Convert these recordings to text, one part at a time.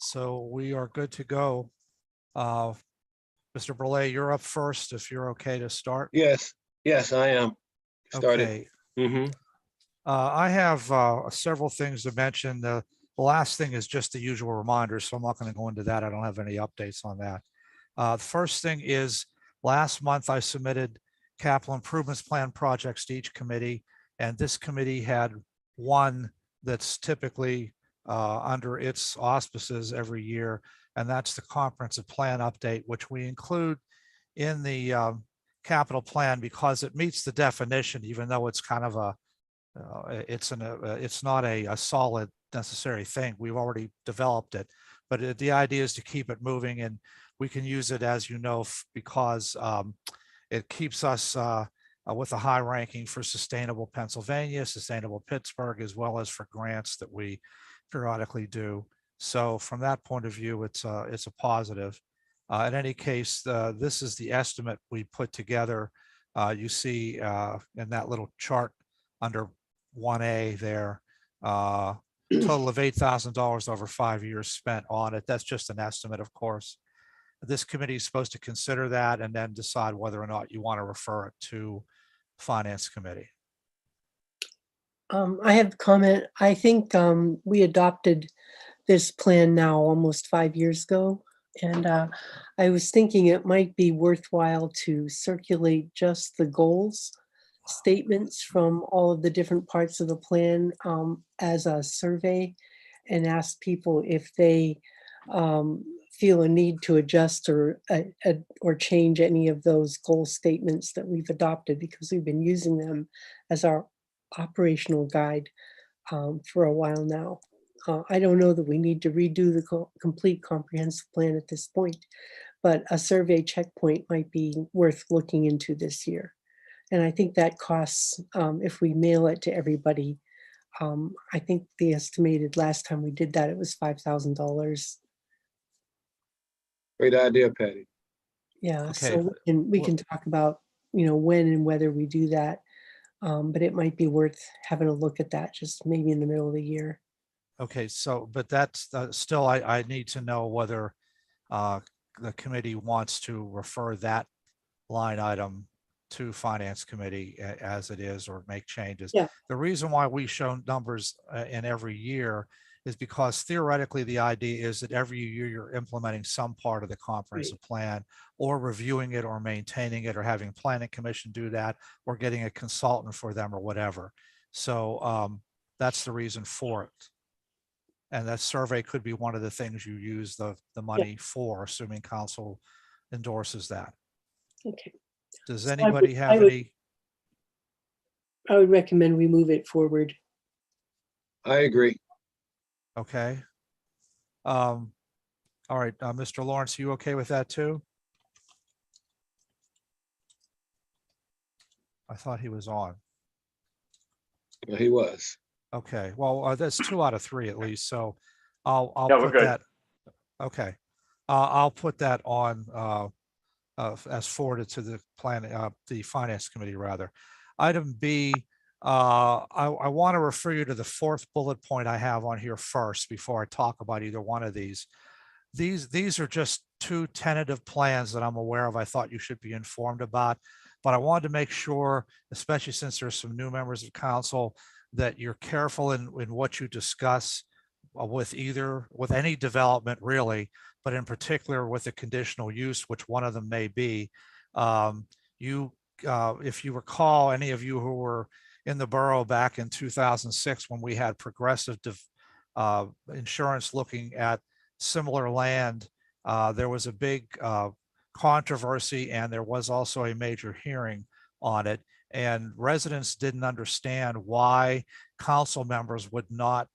So we are good to go. Mr. Burley, you're up first if you're okay to start. Yes, I am. Started. Okay. I have several things to mention. The last thing is just the usual reminder, so I'm not going to go into that. I don't have any updates on that. The first thing is last month I submitted capital improvements plan projects to each committee, and this committee had one that's typically under its auspices every year, and that's the comprehensive plan update, which we include in the capital plan because it meets the definition, even though it's kind of a it's not a solid necessary thing. We've already developed it, but the idea is to keep it moving, and we can use it, as you know, because it keeps us with a high ranking for Sustainable Pennsylvania, Sustainable Pittsburgh, as well as for grants that we periodically do. So from that point of view, it's a positive. In any case, this is the estimate we put together. You see in that little chart under 1A there, total of $8,000 over 5 years spent on it. That's just an estimate, of course. This committee is supposed to consider that and then decide whether or not you want to refer it to Finance Committee. I have a comment. I think we adopted this plan now almost 5 years ago. And I was thinking it might be worthwhile to circulate just the goals statements from all of the different parts of the plan as a survey and ask people if they feel a need to adjust or change any of those goal statements that we've adopted, because we've been using them as our operational guide for a while now. I don't know that we need to redo the complete comprehensive plan at this point, but a survey checkpoint might be worth looking into this year. And I think that costs, if we mail it to everybody, I think the estimated last time we did that, it was $5,000. Great idea, Patty. Yeah, Okay. so we can talk about, when and whether we do that. But it might be worth having a look at that, just maybe in the middle of the year. Okay, so, but that's still, I need to know whether the committee wants to refer that line item to Finance Committee as it is, or make changes. Yeah. The reason why we show numbers in every year is because theoretically the idea is that every year you're implementing some part of the comprehensive plan, or reviewing it, or maintaining it, or having planning commission do that, or getting a consultant for them, or whatever. So that's the reason for it. And that survey could be one of the things you use the money for, assuming council endorses that. Okay. Does So anybody have any? I would recommend we move it forward. I agree. Okay. All right, Mr. Lawrence, you okay with that too? I thought he was on. Yeah, he was. Okay, well, that's 2 out of 3 at least, so I'll Yeah, we're put good. that. Okay, I'll put that on as forwarded to the the Finance Committee rather. Item B, I want to refer you to the 4th bullet point I have on here first before I talk about either one of these. These are just 2 tentative plans that I'm aware of. I thought you should be informed about, but I wanted to make sure, especially since there's some new members of council, that you're careful in what you discuss with any development really, but in particular with the conditional use, which one of them may be. If you recall, any of you who were in the borough back in 2006, when we had progressive insurance looking at similar land, there was a big controversy, and there was also a major hearing on it. And residents didn't understand why council members would not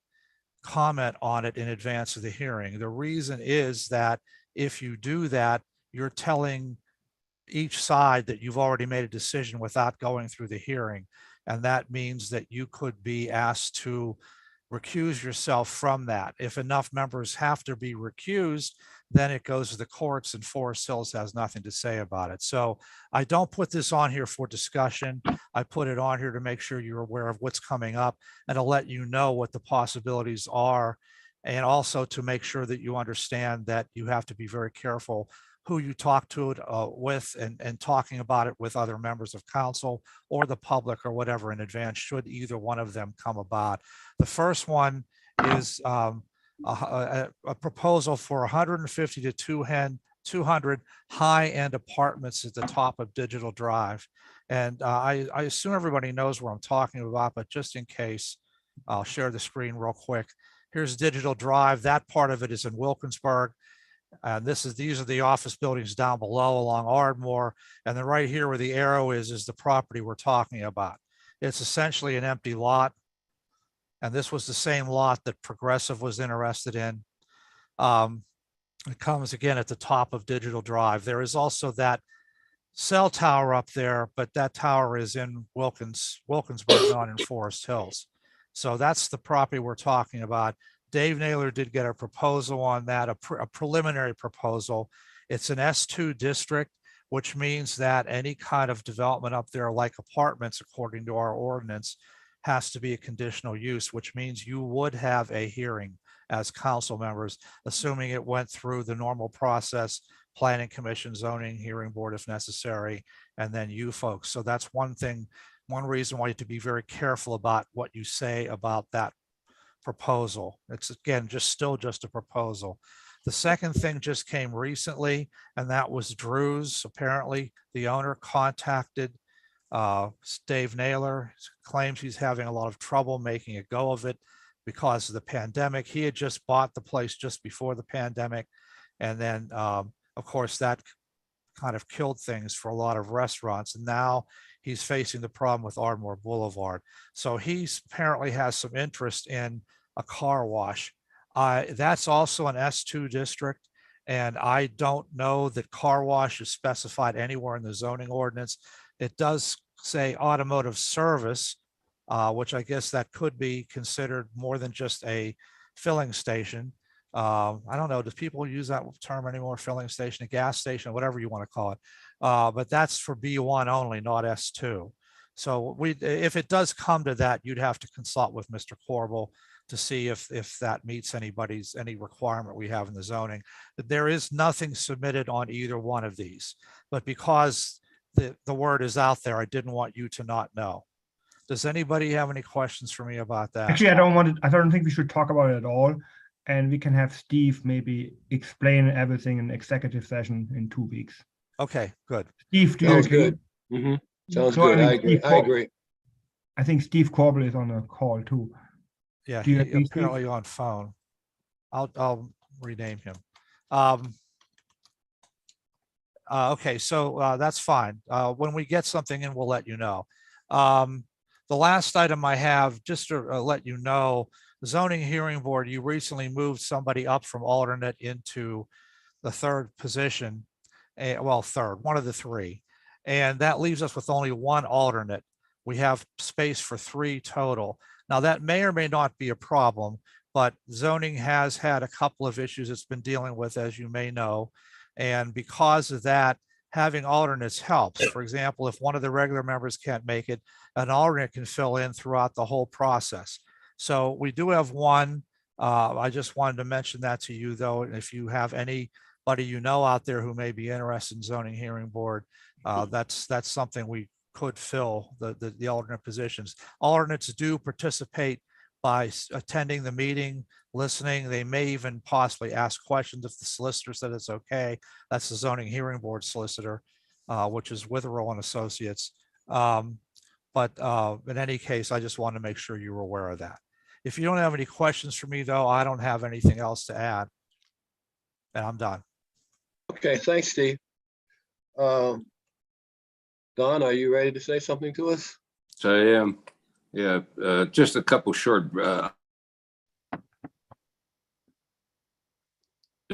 comment on it in advance of the hearing. The reason is that if you do that, you're telling each side that you've already made a decision without going through the hearing. And that means that you could be asked to recuse yourself from that. If enough members have to be recused, then it goes to the courts, and Forest Hills has nothing to say about it. So I don't put this on here for discussion. I put it on here to make sure you're aware of what's coming up and to let you know what the possibilities are And also to make sure that you understand that you have to be very careful who you talk to it with, and talking about it with other members of council or the public or whatever in advance, should either one of them come about. The first one is a proposal for 150 to 200 high-end apartments at the top of Digital Drive. And I assume everybody knows where I'm talking about, but just in case, I'll share the screen real quick. Here's Digital Drive. That part of it is in Wilkinsburg. And these are the office buildings down below along Ardmore. And then right here where the arrow is the property we're talking about. It's essentially an empty lot. And this was the same lot that Progressive was interested in. It comes again at the top of Digital Drive. There is also that cell tower up there, but that tower is in Wilkinsburg, not in Forest Hills. So that's the property we're talking about. Dave Naylor did get a proposal on that, a preliminary proposal. It's an S2 district, which means that any kind of development up there like apartments, according to our ordinance, has to be a conditional use, which means you would have a hearing as council members, assuming it went through the normal process, planning commission, zoning, hearing board if necessary, and then you folks. So that's one thing, one reason why you have to be very careful about what you say about that proposal. It's again, still just a proposal. The second thing just came recently, and that was Drew's. Apparently the owner contacted Dave Naylor, claims he's having a lot of trouble making a go of it because of the pandemic. He had just bought the place just before the pandemic. And then of course that kind of killed things for a lot of restaurants. And now he's facing the problem with Ardmore Boulevard. So he apparently has some interest in a car wash. That's also an S2 district. And I don't know that car wash is specified anywhere in the zoning ordinance. It does say automotive service, which I guess that could be considered more than just a filling station. I don't know, do people use that term anymore? Filling station, a gas station, whatever you want to call it. But that's for B1 only, not S2. So if it does come to that, you'd have to consult with Mr. Corbel to see if that meets any requirement we have in the zoning. But there is nothing submitted on either one of these. But because the word is out there, I didn't want you to not know. Does anybody have any questions for me about that? Actually, I don't think we should talk about it at all. And we can have Steve maybe explain everything in executive session in 2 weeks. Okay, good. Steve, do Sounds you agree? good. Mhm. Sounds No, I good. mean, I agree. Steve I agree. I think Steve Corbel is on a call too. Yeah, Do you he agree, Steve? apparently on phone. I'll rename him. Okay, so that's fine. When we get something in, we'll let you know. The last item I have, just to let you know, the zoning hearing board, you recently moved somebody up from alternate into the third position. Well, third, one of the three. And that leaves us with only one alternate. We have space for 3 total. Now that may or may not be a problem, but zoning has had a couple of issues it's been dealing with, as you may know. And because of that, having alternates helps. For example, if one of the regular members can't make it, an alternate can fill in throughout the whole process. So we do have one. I just wanted to mention that to you though. And if you have anybody you know out there who may be interested in zoning hearing board, that's something we could fill, the alternate positions. Alternates do participate by attending the meeting, listening. They may even possibly ask questions if the solicitor said it's okay. That's the zoning hearing board solicitor, which is Witherell and Associates. But in any case, I just want to make sure you're aware of that. If you don't have any questions for me though, I don't have anything else to add. And I'm done. Okay, thanks, Steve. Don, are you ready to say something to us? So I am, yeah, just a couple short,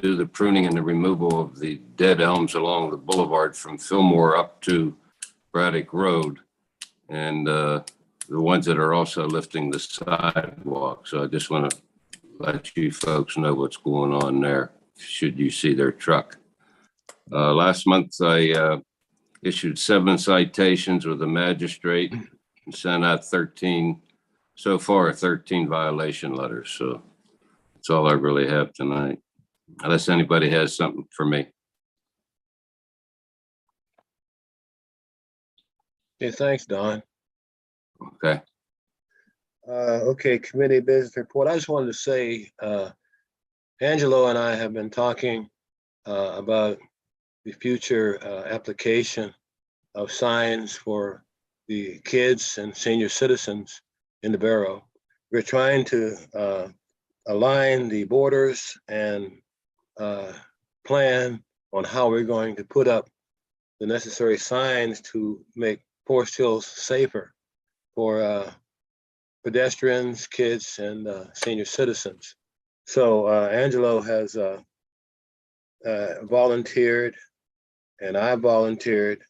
do the pruning and the removal of the dead elms along the boulevard from Fillmore up to Braddock Road. And the ones that are also lifting the sidewalk. So I just want to let you folks know what's going on there, should you see their truck. Last month, I issued 7 citations with the magistrate and sent out 13 violation letters. So That's all I really have tonight, unless anybody has something for me. Okay, thanks, Don. Okay. Okay, committee business report. I just wanted to say, Angelo and I have been talking about the future application of signs for the kids and senior citizens in the borough. We're trying to align the borders and plan on how we're going to put up the necessary signs to make Forest Hills safer for pedestrians, kids, and senior citizens. So Angelo has volunteered, and I volunteered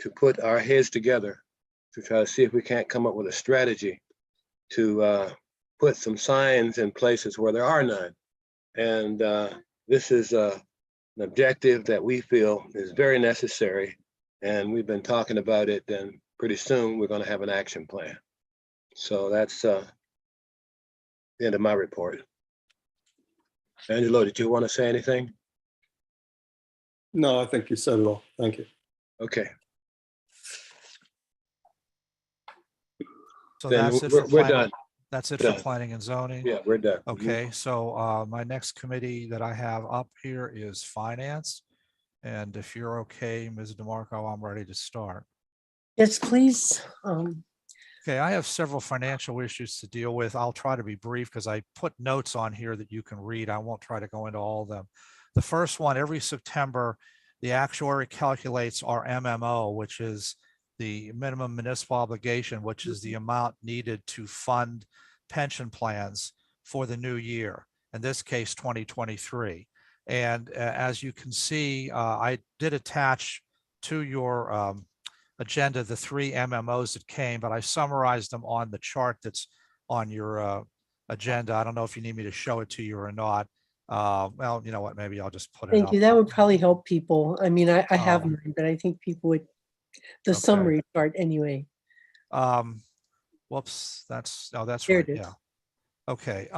to put our heads together to try to see if we can't come up with a strategy to put some signs in places where there are none. And this is an objective that we feel is very necessary. And we've been talking about it, and pretty soon we're going to have an action plan. So that's the end of my report. Angelo, did you want to say anything? No, I think you said it all. Thank you. Okay. So Then that's it for we're planning. done. That's it Done. for planning and zoning. Yeah, we're done. Okay, so my next committee that I have up here is finance. And if you're okay, Ms. DeMarco, I'm ready to start. Yes, please. Okay, I have several financial issues to deal with. I'll try to be brief because I put notes on here that you can read. I won't try to go into all of them. The first one, every September, the actuary calculates our MMO, which is the minimum municipal obligation, which is the amount needed to fund pension plans for the new year, in this case, 2023. And as you can see, I did attach to your agenda the 3 MMOs that came, but I summarized them on the chart that's on your agenda. I don't know if you need me to show it to you or not. Well, you know what, maybe I'll just put it Thank up. you. That would probably help people. I mean, I have Um, mine, but I think people would, the okay. summary part anyway. Whoops, that's There right, it is. yeah. Okay,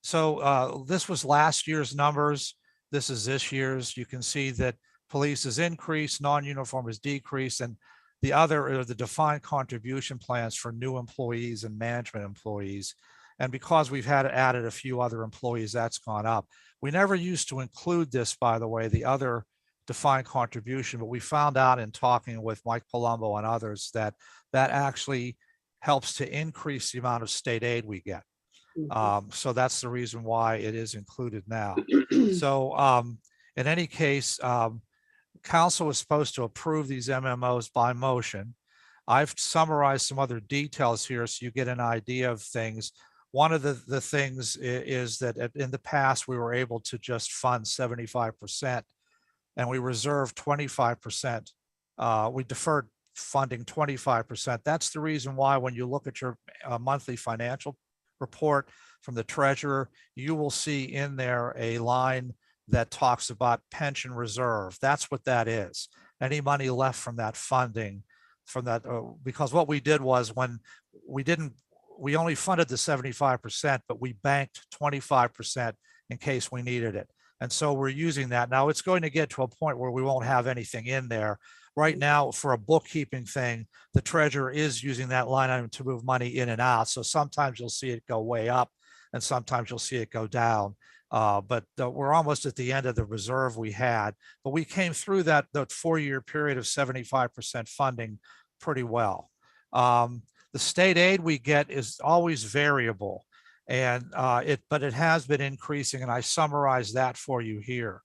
so this was last year's numbers. This is this year's. You can see that police has increased, non-uniform has decreased, and the other are the defined contribution plans for new employees and management employees. And because we've had added a few other employees, that's gone up. We never used to include this, by the way, the other defined contribution, but we found out in talking with Mike Palumbo and others that that actually helps to increase the amount of state aid we get. So that's the reason why it is included now. So in any case, council is supposed to approve these MMOs by motion. I've summarized some other details here so you get an idea of things. One of the things is that in the past, we were able to just fund 75% and we reserved 25%. We deferred funding 25%. That's the reason why when you look at your monthly financial report from the treasurer, you will see in there a line that talks about pension reserve. That's what that is. Any money left from that funding, from that, because what we did was when we only funded the 75%, but we banked 25% in case we needed it. And so we're using that. Now it's going to get to a point where we won't have anything in there. Right now, for a bookkeeping thing, the treasurer is using that line item to move money in and out. So sometimes you'll see it go way up and sometimes you'll see it go down. But we're almost at the end of the reserve we had. But we came through that 4-year period of 75% funding pretty well. The state aid we get is always variable. And but it has been increasing, and I summarize that for you here.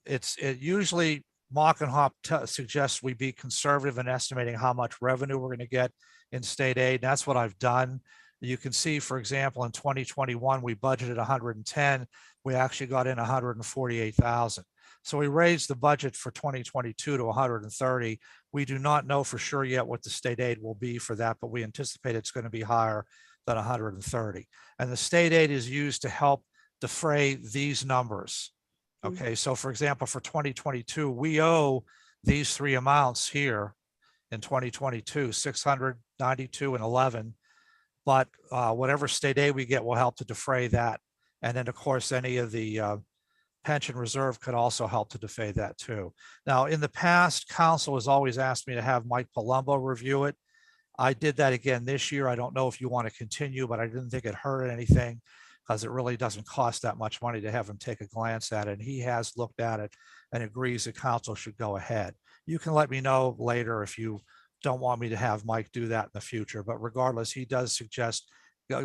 It usually Mockenhop suggests we be conservative in estimating how much revenue we're going to get in state aid. And that's what I've done. You can see, for example, in 2021, we budgeted 110. We actually got in 148,000. So we raised the budget for 2022 to 130. We do not know for sure yet what the state aid will be for that, but we anticipate it's going to be higher than 130. And the state aid is used to help defray these numbers. Okay, so for example, for 2022, we owe these 3 amounts here in 2022, 692 and 11. but whatever state aid we get will help to defray that. And then, of course, any of the pension reserve could also help to defray that too. Now, in the past, council has always asked me to have Mike Palumbo review it. I did that again this year. I don't know if you want to continue, but I didn't think it hurt anything because it really doesn't cost that much money to have him take a glance at it. And he has looked at it and agrees that council should go ahead. You can let me know later if you don't want me to have Mike do that in the future, but regardless, he does suggest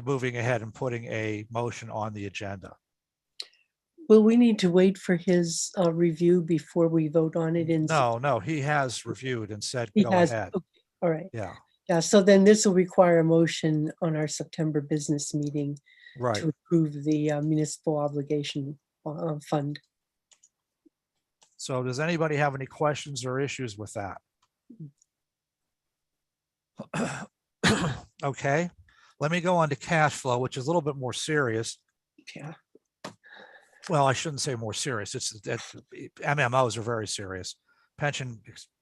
moving ahead and putting a motion on the agenda. Will we need to wait for his review before we vote on it in? No, he has reviewed and said, He go has, ahead. okay, all right. Yeah, Yeah, so then this will require a motion on our September business meeting right. to approve the municipal obligation fund. So does anybody have any questions or issues with that? Okay, let me go on to cash flow, which is a little bit more serious. Yeah. Well, I shouldn't say more serious. It's that MMOs are very serious. Pension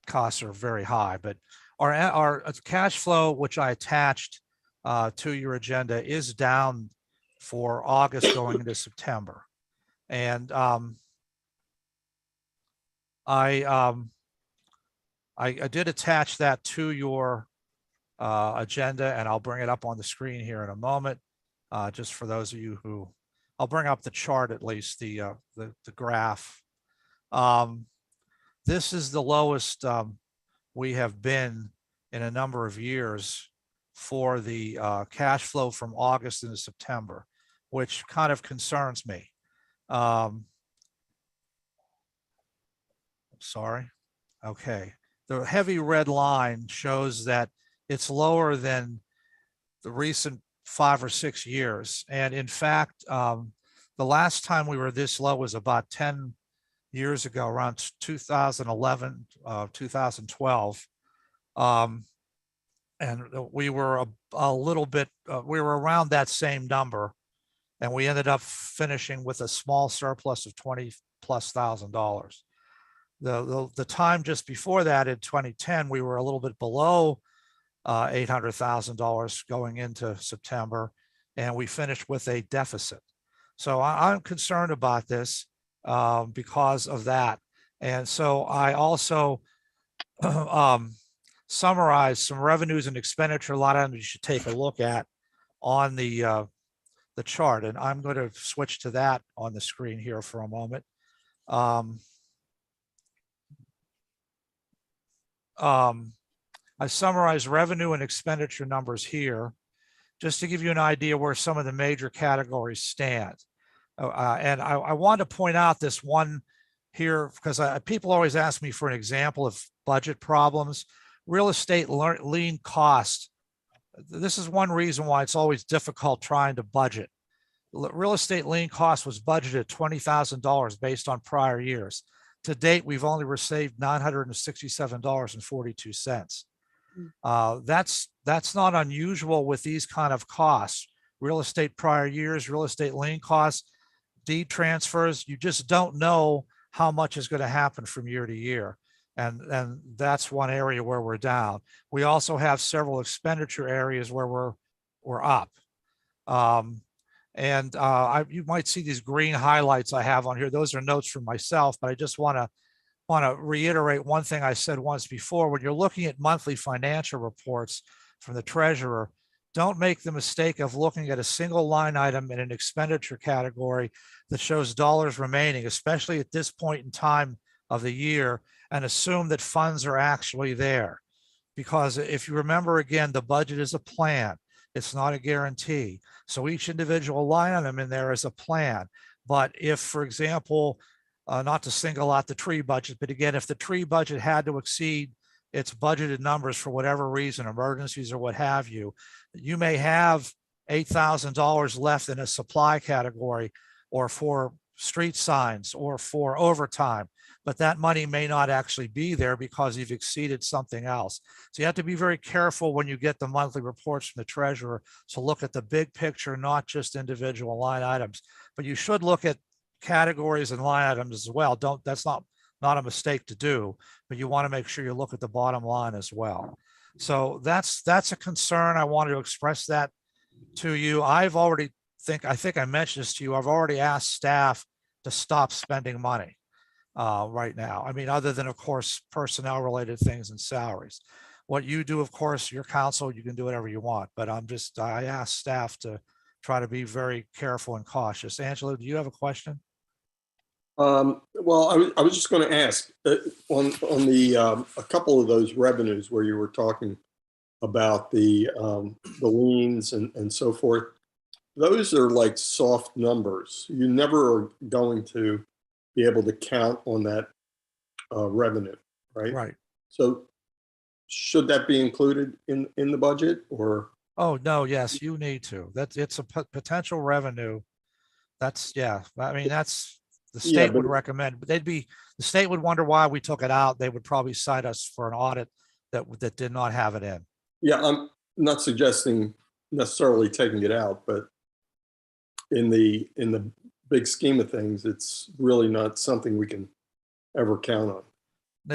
costs are very high, but our cash flow, which I attached to your agenda, is down for August going into September. And I did attach that to your agenda, and I'll bring it up on the screen here in a moment. Just for those of you who, I'll bring up the chart, at least the graph. This is the lowest we have been in a number of years for the cash flow from August into September, which kind of concerns me. Sorry. Okay. The heavy red line shows that it's lower than the recent 5 or 6 years. And in fact, the last time we were this low was about 10 years ago, around 2011, 2012. And we were a little bit, we were around that same number. And we ended up finishing with a small surplus of $20,000+. The time just before that in 2010, we were a little bit below $800,000 going into September, and we finished with a deficit. So I'm concerned about this because of that. And so I also summarized some revenues and expenditure line items you should take a look at on the chart. And I'm going to switch to that on the screen here for a moment. I summarized revenue and expenditure numbers here, just to give you an idea where some of the major categories stand. And I want to point out this one here, because people always ask me for an example of budget problems. Real estate lien cost. This is one reason why it's always difficult trying to budget. Real estate lien cost was budgeted $20,000 based on prior years. To date, we've only received $967.42. That's not unusual with these kind of costs. Real estate prior years, real estate lien costs, deed transfers, you just don't know how much is going to happen from year to year. And that's one area where we're down. We also have several expenditure areas where we're up. You might see these green highlights I have on here. Those are notes from myself, but I just want to reiterate one thing I said once before. When you're looking at monthly financial reports from the treasurer, don't make the mistake of looking at a single line item in an expenditure category that shows dollars remaining, especially at this point in time of the year, and assume that funds are actually there. Because if you remember, again, the budget is a plan. It's not a guarantee. So each individual line item in there is a plan. But if, for example, not to single out the tree budget, but again, if the tree budget had to exceed its budgeted numbers for whatever reason, emergencies or what have you, you may have $8,000 left in a supply category or for street signs or for overtime, but that money may not actually be there because you've exceeded something else. So you have to be very careful when you get the monthly reports from the treasurer to look at the big picture, not just individual line items, but you should look at categories and line items as well. That's not a mistake to do, but you want to make sure you look at the bottom line as well. So that's a concern. I wanted to express that to you. I think I mentioned this to you. I've already asked staff to stop spending money right now. I mean, other than, of course, personnel related things and salaries. What you do, of course, your council, you can do whatever you want, but I ask staff to try to be very careful and cautious. Angela, do you have a question? Well, I was just going to ask on the a couple of those revenues where you were talking about the liens and so forth. Those are like soft numbers. You never are going to be able to count on that revenue, right? Right. So should that be included in the budget or? Oh, no, yes, you need to. It's a potential revenue. That's, yeah, I mean, that's, the Yeah, state would but- recommend, but the state would wonder why we took it out. They would probably cite us for an audit that did not have it in. Yeah, I'm not suggesting necessarily taking it out, but in the big scheme of things, it's really not something we can ever count on.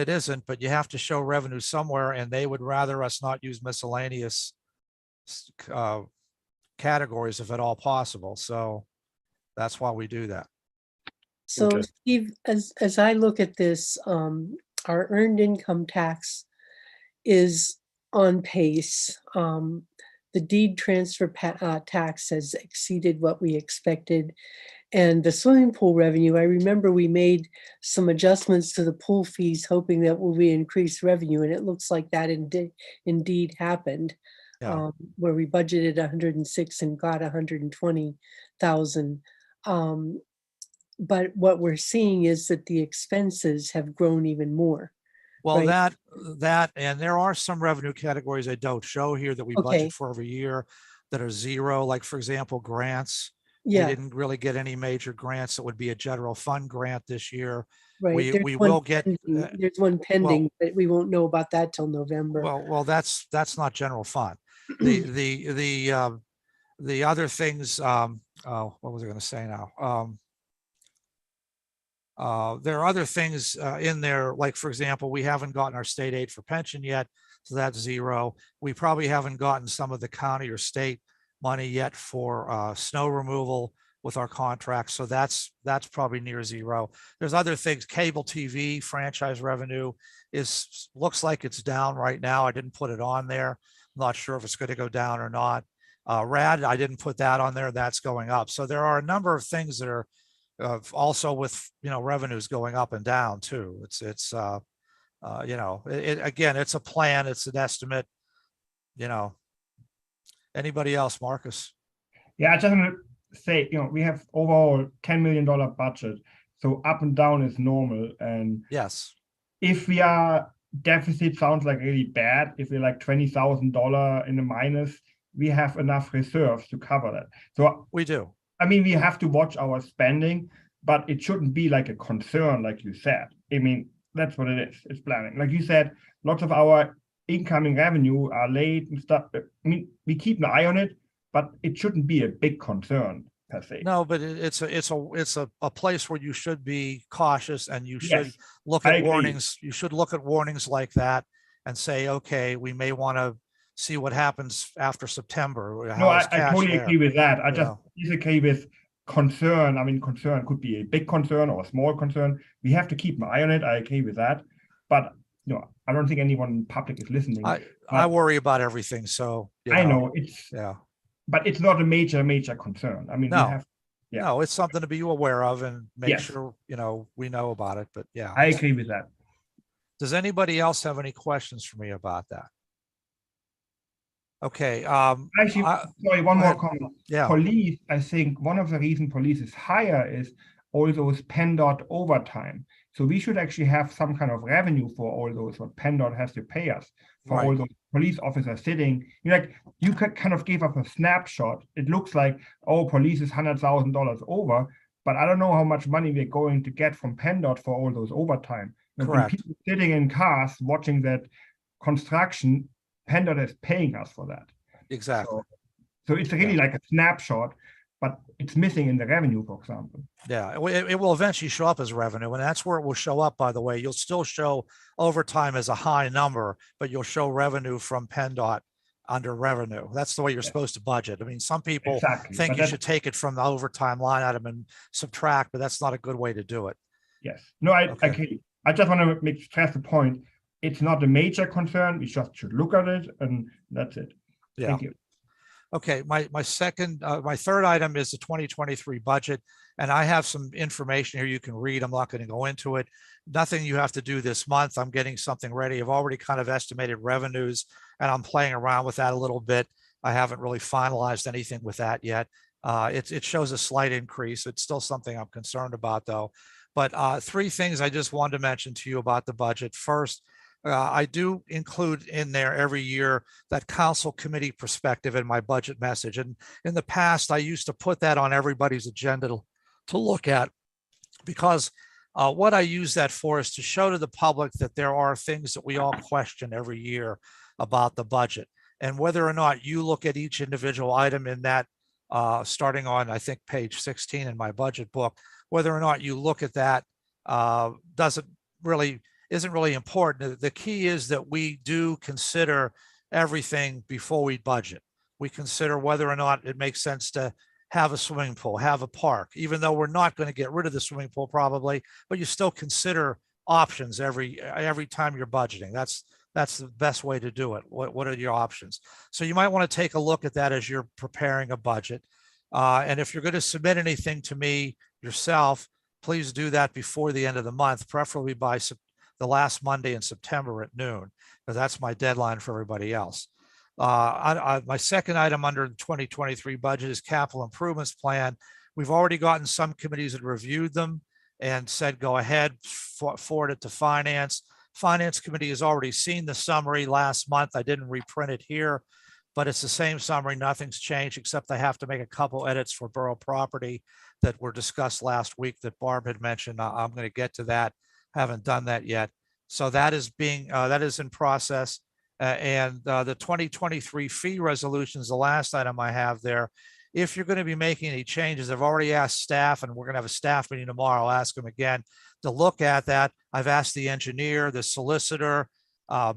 It isn't, but you have to show revenue somewhere, and they would rather us not use miscellaneous categories if at all possible. So that's why we do that. So Okay. Steve, as I look at this, our earned income tax is on pace. The deed transfer tax has exceeded what we expected. And the swimming pool revenue, I remember we made some adjustments to the pool fees, hoping that will be increased revenue. And it looks like that indeed happened. Yeah. Where we budgeted 106 and got 120,000. But what we're seeing is that the expenses have grown even more. Well, Right. that, and there are some revenue categories I don't show here that we Okay. budget for every year that are zero, like for example, grants. We Yeah, didn't really get any major grants. It would be a general fund grant this year. right. we There's one will get, pending- There's one pending, but we won't know about that till November. well, that's not general fund. The other things, oh, what was I going to say now? There are other things in there, like for example, we haven't gotten our state aid for pension yet, so that's zero. We probably haven't gotten some of the county or state money yet for snow removal with our contracts, so that's probably near zero. There's other things. Cable TV franchise revenue looks like it's down right now. I didn't put it on there. I'm not sure if it's going to go down or not. RAD, I didn't put that on there. That's going up. So there are a number of things that are also with, revenues going up and down too. It's again, it's a plan, it's an estimate, anybody else, Marcus? Yeah, I just want to say, we have overall $10 million budget. So up and down is normal. And Yes, if we are deficit sounds like really bad. If we're like $20,000 in the minus, we have enough reserves to cover that. So we do. I mean, we have to watch our spending, but it shouldn't be like a concern, like you said. I mean, that's what it is. It's planning. Like you said, lots of our incoming revenue are late and stuff. I mean, we keep an eye on it, but it shouldn't be a big concern per se. No, but it's a place where you should be cautious, and you should Yes, look I at agree. warnings. You should look at warnings like that and say, okay, we may want to see what happens after September. No, How is I cash totally there? agree with that. I just Yeah. disagree with concern. I mean, concern could be a big concern or a small concern. We have to keep an eye on it. I agree with that. But I don't think anyone in public is listening. I worry about everything, so I know it's, yeah. but it's not a major concern. I mean, No. we have, yeah. No, it's something to be aware of and make Yes. sure, we know about it, but yeah. I agree with that. Does anybody else have any questions for me about that? Okay, Actually, sorry, go one more ahead. comment. yeah, Police, I think one of the reasons police is higher is all those PennDOT overtime. So we should actually have some kind of revenue for all those, what PennDOT has to pay us for all Right. those police officers sitting. You could kind of give us a snapshot. It looks like, oh, police is $100,000 over, but I don't know how much money we're going to get from PennDOT for all those overtime. And when Correct. people sitting in cars watching that construction, PennDOT is paying us for that. exactly. So it's really like a snapshot, but it's missing in the revenue, for example. Yeah, it will eventually show up as revenue, and that's where it will show up, by the way. You'll still show overtime as a high number, but you'll show revenue from PennDOT under revenue. That's the way you're Yeah. supposed to budget. I mean, some people Exactly. think But you that's, should take it from the overtime line item and subtract, but that's not a good way to do it. yes. No, I Okay. agree. I just want to stress the point. It's not a major concern. We just should look at it, and that's it. Yeah. Thank you. Okay, my third item is the 2023 budget, and I have some information here you can read. I'm not going to go into it. Nothing you have to do this month. I'm getting something ready. I've already kind of estimated revenues, and I'm playing around with that a little bit. I haven't really finalized anything with that yet. It shows a slight increase. It's still something I'm concerned about, though. But three things I just wanted to mention to you about the budget. First, I do include in there every year that council committee perspective in my budget message. And in the past, I used to put that on everybody's agenda to look at, because what I use that for is to show to the public that there are things that we all question every year about the budget. And whether or not you look at each individual item in that, starting on, I think, page 16 in my budget book, whether or not you look at that isn't really important. The key is that we do consider everything before we budget. We consider whether or not it makes sense to have a swimming pool, have a park, even though we're not going to get rid of the swimming pool probably, but you still consider options every time you're budgeting. That's the best way to do it. What are your options? So you might want to take a look at that as you're preparing a budget. And if you're going to submit anything to me yourself, please do that before the end of the month, preferably by the last Monday in September at noon, because that's my deadline for everybody else. My second item under the 2023 budget is capital improvements plan. We've already gotten some committees that reviewed them and said, go ahead, forward it to finance. Finance committee has already seen the summary last month. I didn't reprint it here, but it's the same summary. Nothing's changed, except I have to make a couple edits for borough property that were discussed last week that Barb had mentioned. I'm going to get to that. Haven't done that yet. So that is in process. And the 2023 fee resolution is the last item I have there. If you're going to be making any changes, I've already asked staff, and we're going to have a staff meeting tomorrow. I'll ask them again to look at that. I've asked the engineer, the solicitor,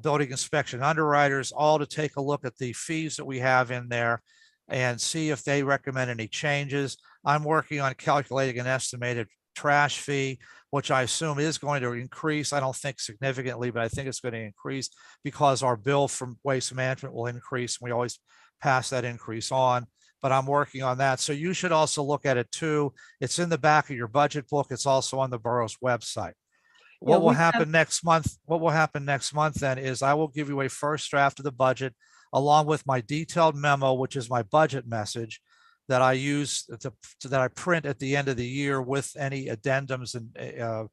building inspection underwriters, all to take a look at the fees that we have in there and see if they recommend any changes. I'm working on calculating an estimated trash fee, which I assume is going to increase. I don't think significantly, but I think it's going to increase because our bill from waste management will increase. We always pass that increase on, but I'm working on that. So you should also look at it too. It's in the back of your budget book. It's also on the borough's website. What will happen next month? What will happen next month then is I will give you a first draft of the budget along with my detailed memo, which is my budget message that I use that I print at the end of the year with any addendums and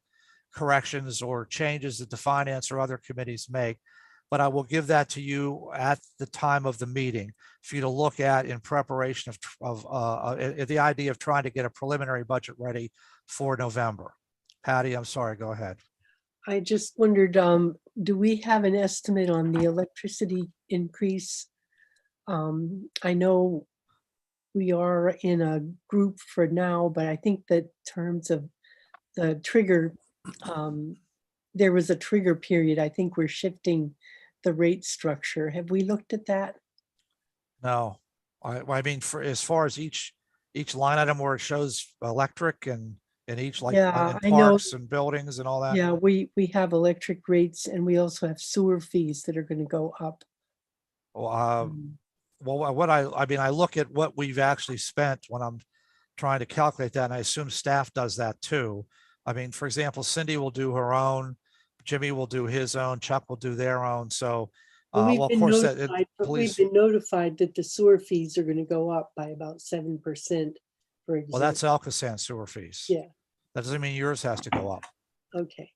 corrections or changes that the finance or other committees make. But I will give that to you at the time of the meeting for you to look at in preparation of the idea of trying to get a preliminary budget ready for November. Patty, I'm sorry, go ahead. I just wondered, do we have an estimate on the electricity increase? I know we are in a group for now, but I think that terms of the trigger, there was a trigger period. I think we're shifting the rate structure. Have we looked at that? No, I mean, for as far as each line item where it shows electric and each, like Yeah, in I know. parks and buildings and all that. Yeah, we have electric rates and we also have sewer fees that are going to go up. Well, I mean, I look at what we've actually spent when I'm trying to calculate that, and I assume staff does that too. I mean, for example, Cindy will do her own, Jimmy will do his own, Chuck will do their own. So, Well, well, of course, that we've police. been notified that the sewer fees are going to go up by about 7%, for example. Well, that's Alcoasand sewer fees. Yeah, That doesn't mean yours has to go up. okay.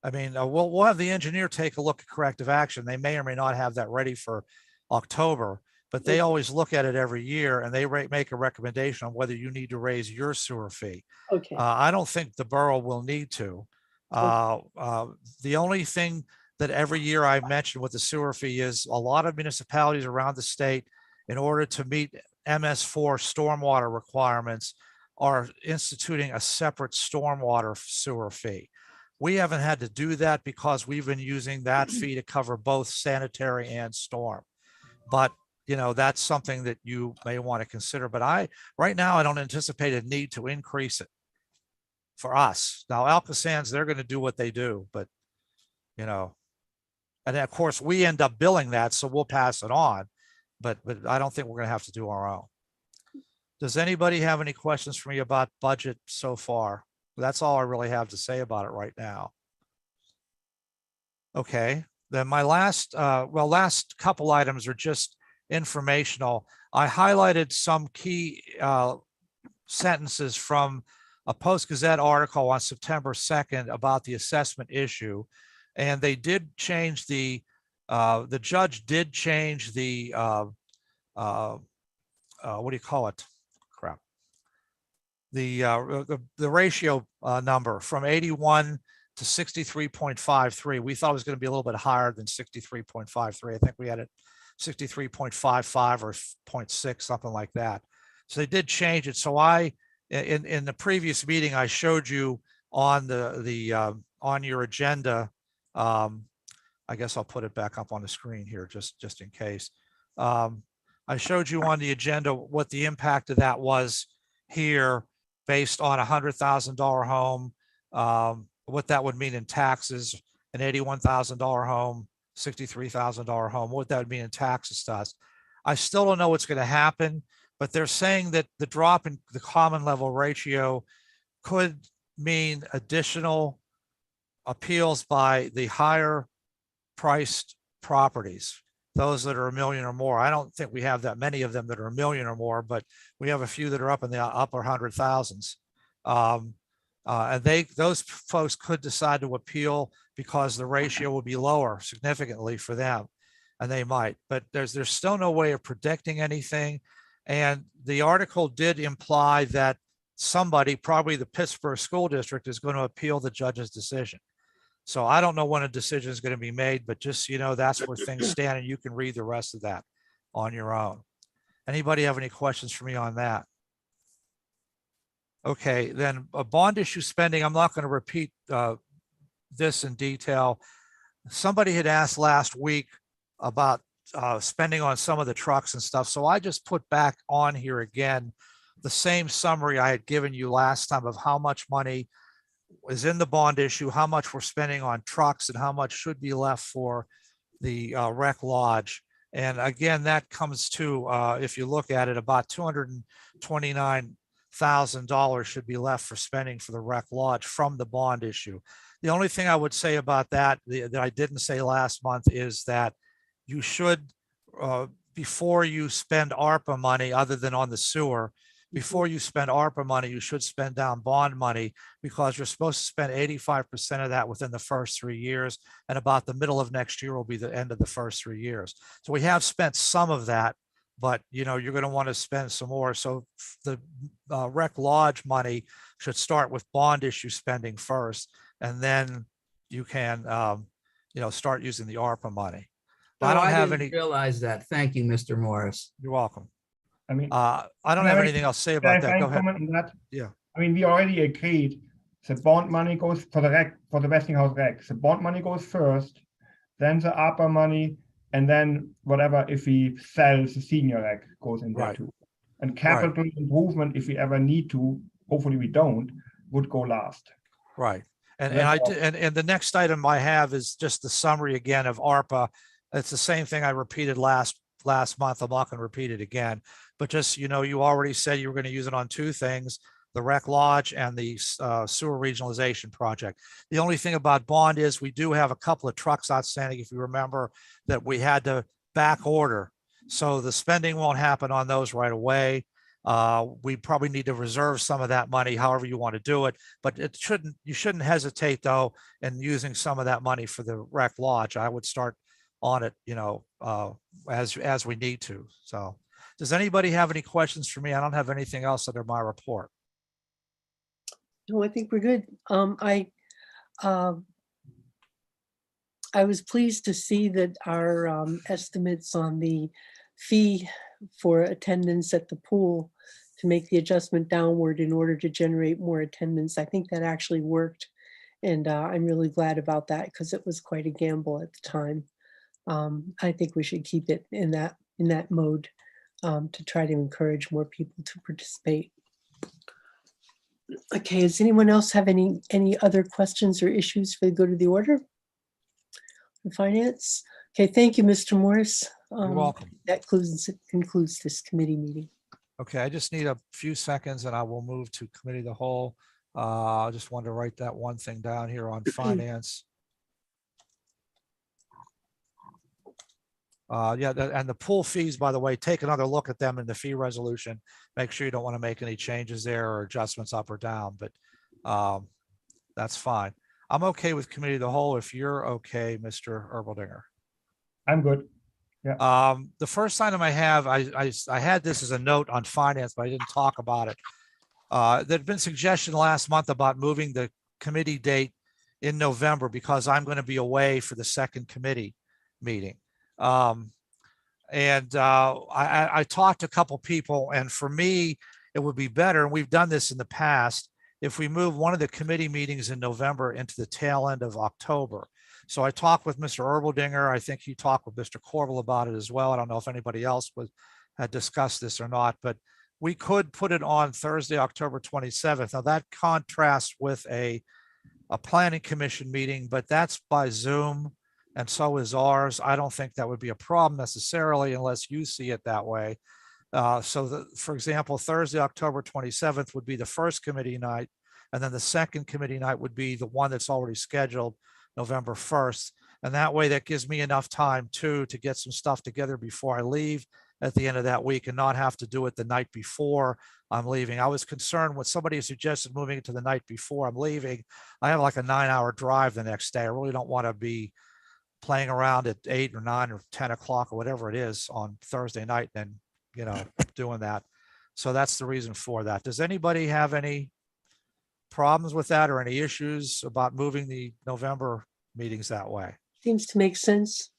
I mean, we'll have the engineer take a look at corrective action. They may or may not have that ready for October, but they always look at it every year and they make a recommendation on whether you need to raise your sewer fee. Okay, I don't think the borough will need to. The only thing that every year I mention with the sewer fee is a lot of municipalities around the state, in order to meet MS4 stormwater requirements, are instituting a separate stormwater sewer fee. We haven't had to do that because we've been using that fee to cover both sanitary and storm. but that's something that you may want to consider. But right now, I don't anticipate a need to increase it for us. Now, Alcosands, they're going to do what they do, but and then of course we end up billing that, so we'll pass it on. But I don't think we're going to have to do our own. Does anybody have any questions for me about budget so far? That's all I really have to say about it right now. Okay, then my last couple items are just informational. I highlighted some key sentences from a Post-Gazette article on September 2nd about the assessment issue. And they did change the judge did change the, what do you call it? Crap. The ratio number from 81 to 63.53. We thought it was going to be a little bit higher than 63.53. I think we had it 63.55 or 0.6, something like that. So they did change it. So in the previous meeting, I showed you on on your agenda. I guess I'll put it back up on the screen here just in case. I showed you on the agenda what the impact of that was here based on $100,000 home, what that would mean in taxes, an $81,000 home, $63,000 home, what that would mean in taxes to us. I still don't know what's going to happen, but they're saying that the drop in the common level ratio could mean additional appeals by the higher priced properties, those that are $1 million or more. I don't think we have that many of them that are $1 million or more, but we have a few that are up in the upper 100,000s. And those folks could decide to appeal because the ratio will be lower significantly for them, and they might. But there's still no way of predicting anything. And the article did imply that somebody, probably the Pittsburgh School District, is going to appeal the judge's decision. So I don't know when a decision is going to be made, but just, that's where things stand, and you can read the rest of that on your own. Anybody have any questions for me on that? Okay, then a bond issue spending, I'm not going to repeat this in detail. Somebody had asked last week about spending on some of the trucks and stuff. So I just put back on here again the same summary I had given you last time of how much money is in the bond issue, how much we're spending on trucks, and how much should be left for the rec lodge. And again, that comes to, if you look at it, about $229,000 should be left for spending for the rec lodge from the bond issue. The only thing I would say about that I didn't say last month is that you should, before you spend ARPA money, other than on the sewer, before you spend ARPA money, you should spend down bond money, because you're supposed to spend 85% of that within the first 3 years. And about the middle of next year will be the end of the first 3 years. So we have spent some of that, but you're going to want to spend some more. So the rec lodge money should start with bond issue spending first, and then you can, start using the ARPA money. Oh, I don't have didn't any. realize that. Thank you, Mr. Morris. You're welcome. I mean, I don't have anything else to say about that. Go ahead. Comment on that? Yeah. I mean, we already agreed the bond money goes for the rec, for the Westinghouse rec. The bond money goes first, then the ARPA money, and then whatever, if we sell the senior rec, goes in there too. And capital improvement, if we ever need to, hopefully we don't, would go last. Right. And the next item I have is just the summary again of ARPA. It's the same thing I repeated last month. I'm not going to repeat it again, but just, you already said you were going to use it on two things, the rec lodge and the sewer regionalization project. The only thing about bond is we do have a couple of trucks outstanding, if you remember, that we had to back order. So the spending won't happen on those right away. We probably need to reserve some of that money, however you want to do it, but you shouldn't hesitate though in using some of that money for the rec lodge. I would start on it, as we need to. So does anybody have any questions for me? I don't have anything else under my report. No, I think we're good. I was pleased to see that our estimates on the fee for attendance at the pool to make the adjustment downward in order to generate more attendance. I think that actually worked. And I'm really glad about that, because it was quite a gamble at the time. I think we should keep it in that in that mode to try to encourage more people to participate. Okay, does anyone else have any other questions or issues for the good of the order? For finance? Okay, thank you, Mr. Morris. You're welcome. That concludes this committee meeting. Okay, I just need a few seconds and I will move to committee of the whole. I just wanted to write that one thing down here on finance. Yeah, and the pool fees, by the way, take another look at them in the fee resolution. Make sure you don't want to make any changes there or adjustments up or down, but that's fine. I'm okay with committee of the whole if you're okay, Mr. Erbaldinger. I'm good. The first item I have, I had this as a note on finance, but I didn't talk about it. There'd been suggestion last month about moving the committee date in November because I'm going to be away for the second committee meeting. I talked to a couple people, and for me, it would be better, and we've done this in the past, if we move one of the committee meetings in November into the tail end of October. So I talked with Mr. Erbaldinger. I think he talked with Mr. Corbel about it as well. I don't know if anybody else had discussed this or not, but we could put it on Thursday, October 27th. Now that contrasts with a planning commission meeting, but that's by Zoom, and so is ours. I don't think that would be a problem necessarily unless you see it that way. For example, Thursday, October 27th would be the first committee night, and then the second committee night would be the one that's already scheduled November 1st. And that way that gives me enough time too to get some stuff together before I leave at the end of that week and not have to do it the night before I'm leaving. I was concerned when somebody suggested moving it to the night before I'm leaving. I have like a 9-hour drive the next day. I really don't want to be playing around at 8 or 9 or 10 o'clock or whatever it is on Thursday night and, doing that. So that's the reason for that. Does anybody have any problems with that or any issues about moving the November meetings that way? Seems to make sense.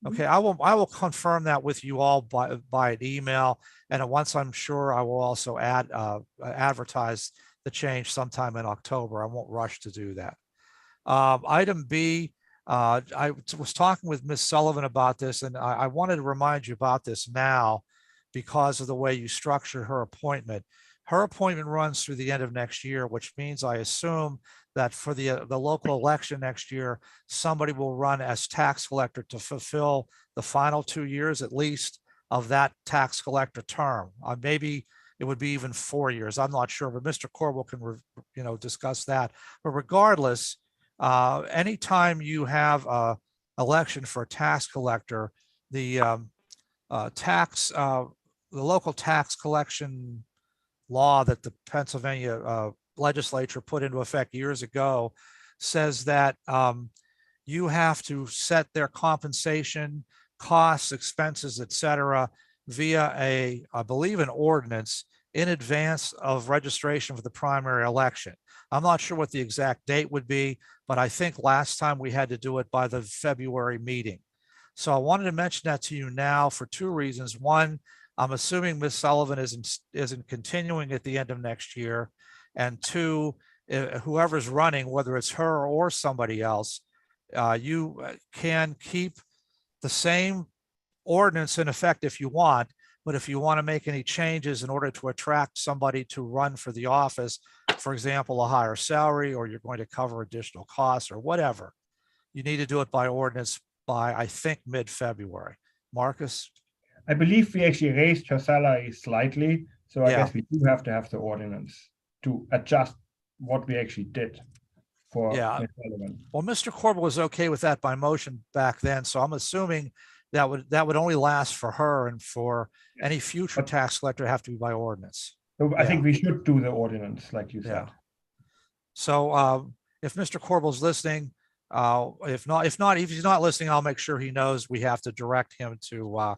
Okay, I will confirm that with you all by an email, and once I'm sure, I will also advertise the change sometime in October. I won't rush to do that. Item B, I was talking with Ms. Sullivan about this, and I wanted to remind you about this now because of the way you structured her appointment. Her appointment runs through the end of next year, which means I assume that for the local election next year, somebody will run as tax collector to fulfill the final 2 years at least of that tax collector term. Maybe it would be even 4 years. I'm not sure, but Mr. Corbel can discuss that. But regardless, anytime you have a election for a tax collector, the local tax collection law that the Pennsylvania legislature put into effect years ago says that you have to set their compensation, costs, expenses, et cetera, via I believe an ordinance in advance of registration for the primary election. I'm not sure what the exact date would be, but I think last time we had to do it by the February meeting. So I wanted to mention that to you now for two reasons. One, I'm assuming Ms. Sullivan isn't continuing at the end of next year. And two, whoever's running, whether it's her or somebody else, you can keep the same ordinance in effect if you want, but if you want to make any changes in order to attract somebody to run for the office, for example, a higher salary, or you're going to cover additional costs or whatever, you need to do it by ordinance by, I think, mid-February. Marcus? I believe we actually raised her salary slightly, so I Yeah. guess we do have to have the ordinance to adjust what we actually did for Yeah. Ms. Sullivan. Well, Mr. Corbel was okay with that by motion back then, so I'm assuming that would only last for her, and for any future But- tax collector have to be by ordinance. So I Yeah. think we should do the ordinance, like you Yeah. said. So if Mr. Corbel's listening, if he's not listening, I'll make sure he knows we have to direct him to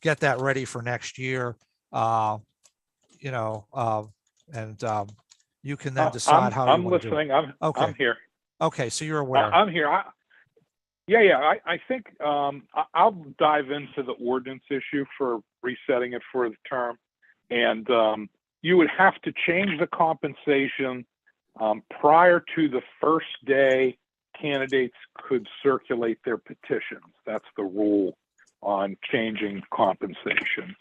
get that ready for next year. And you can then decide how you want to do it. I'm listening. Okay. I'm here. Okay, so you're aware. I'm here. I think I'll dive into the ordinance issue for resetting it for the term. And you would have to change the compensation prior to the first day candidates could circulate their petitions. That's the rule on changing compensation.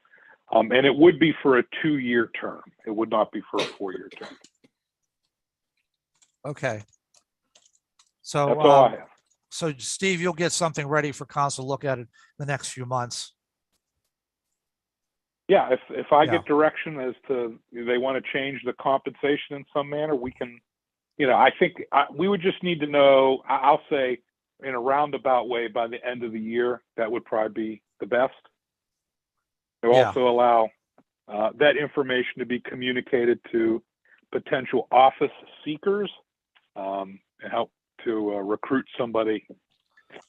And it would be for a 2-year term. It would not be for a 4-year term. Okay. So, That's all I have. so Steve, you'll get something ready for council to look at it the next few months. Yeah, if I Yeah. get direction as to they want to change the compensation in some manner, we can, I think we would just need to know, I'll say in a roundabout way by the end of the year, that would probably be the best. To Yeah. also allow that information to be communicated to potential office seekers and help to recruit somebody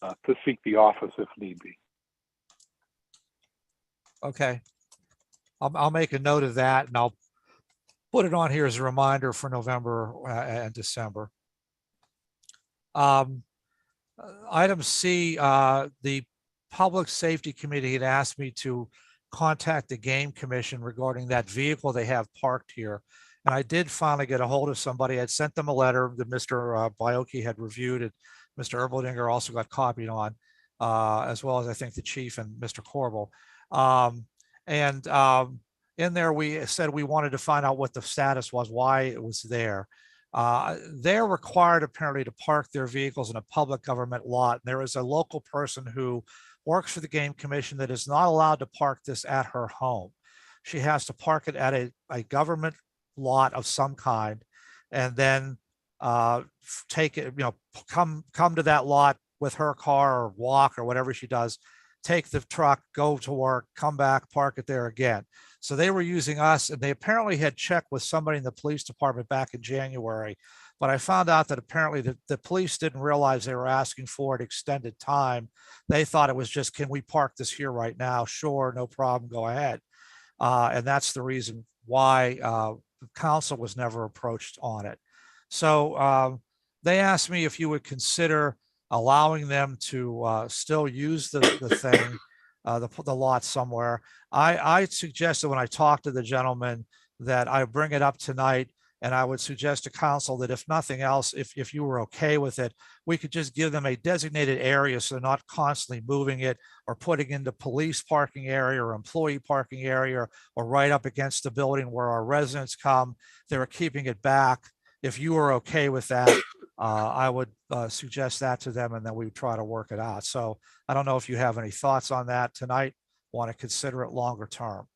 to seek the office if need be. Okay. I'll make a note of that and I'll put it on here as a reminder for November and December. Item C, the Public Safety Committee had asked me to contact the Game Commission regarding that vehicle they have parked here. And I did finally get a hold of somebody. I'd sent them a letter that Mr. Bioki had reviewed and Mr. Erboldinger also got copied on, as well as I think the chief and Mr. Corbel. In there, we said we wanted to find out what the status was, why it was there. They're required apparently to park their vehicles in a public government lot. There is a local person who works for the Game Commission that is not allowed to park this at her home. She has to park it at a government lot of some kind and then take it, come to that lot with her car or walk or whatever she does, take the truck, go to work, come back, park it there again. So they were using us and they apparently had checked with somebody in the police department back in January. But I found out that apparently the police didn't realize they were asking for an extended time. They thought it was just, can we park this here right now? Sure, no problem, go ahead. And that's the reason why the council was never approached on it. So they asked me if you would consider allowing them to still use the thing, the lot somewhere. I suggested when I talked to the gentleman that I bring it up tonight, and I would suggest to council that if nothing else, if you were okay with it, we could just give them a designated area so they're not constantly moving it or putting into police parking area or employee parking area or right up against the building where our residents come. They were keeping it back. If you were okay with that, I would suggest that to them and then we would try to work it out. So I don't know if you have any thoughts on that tonight, want to consider it longer term.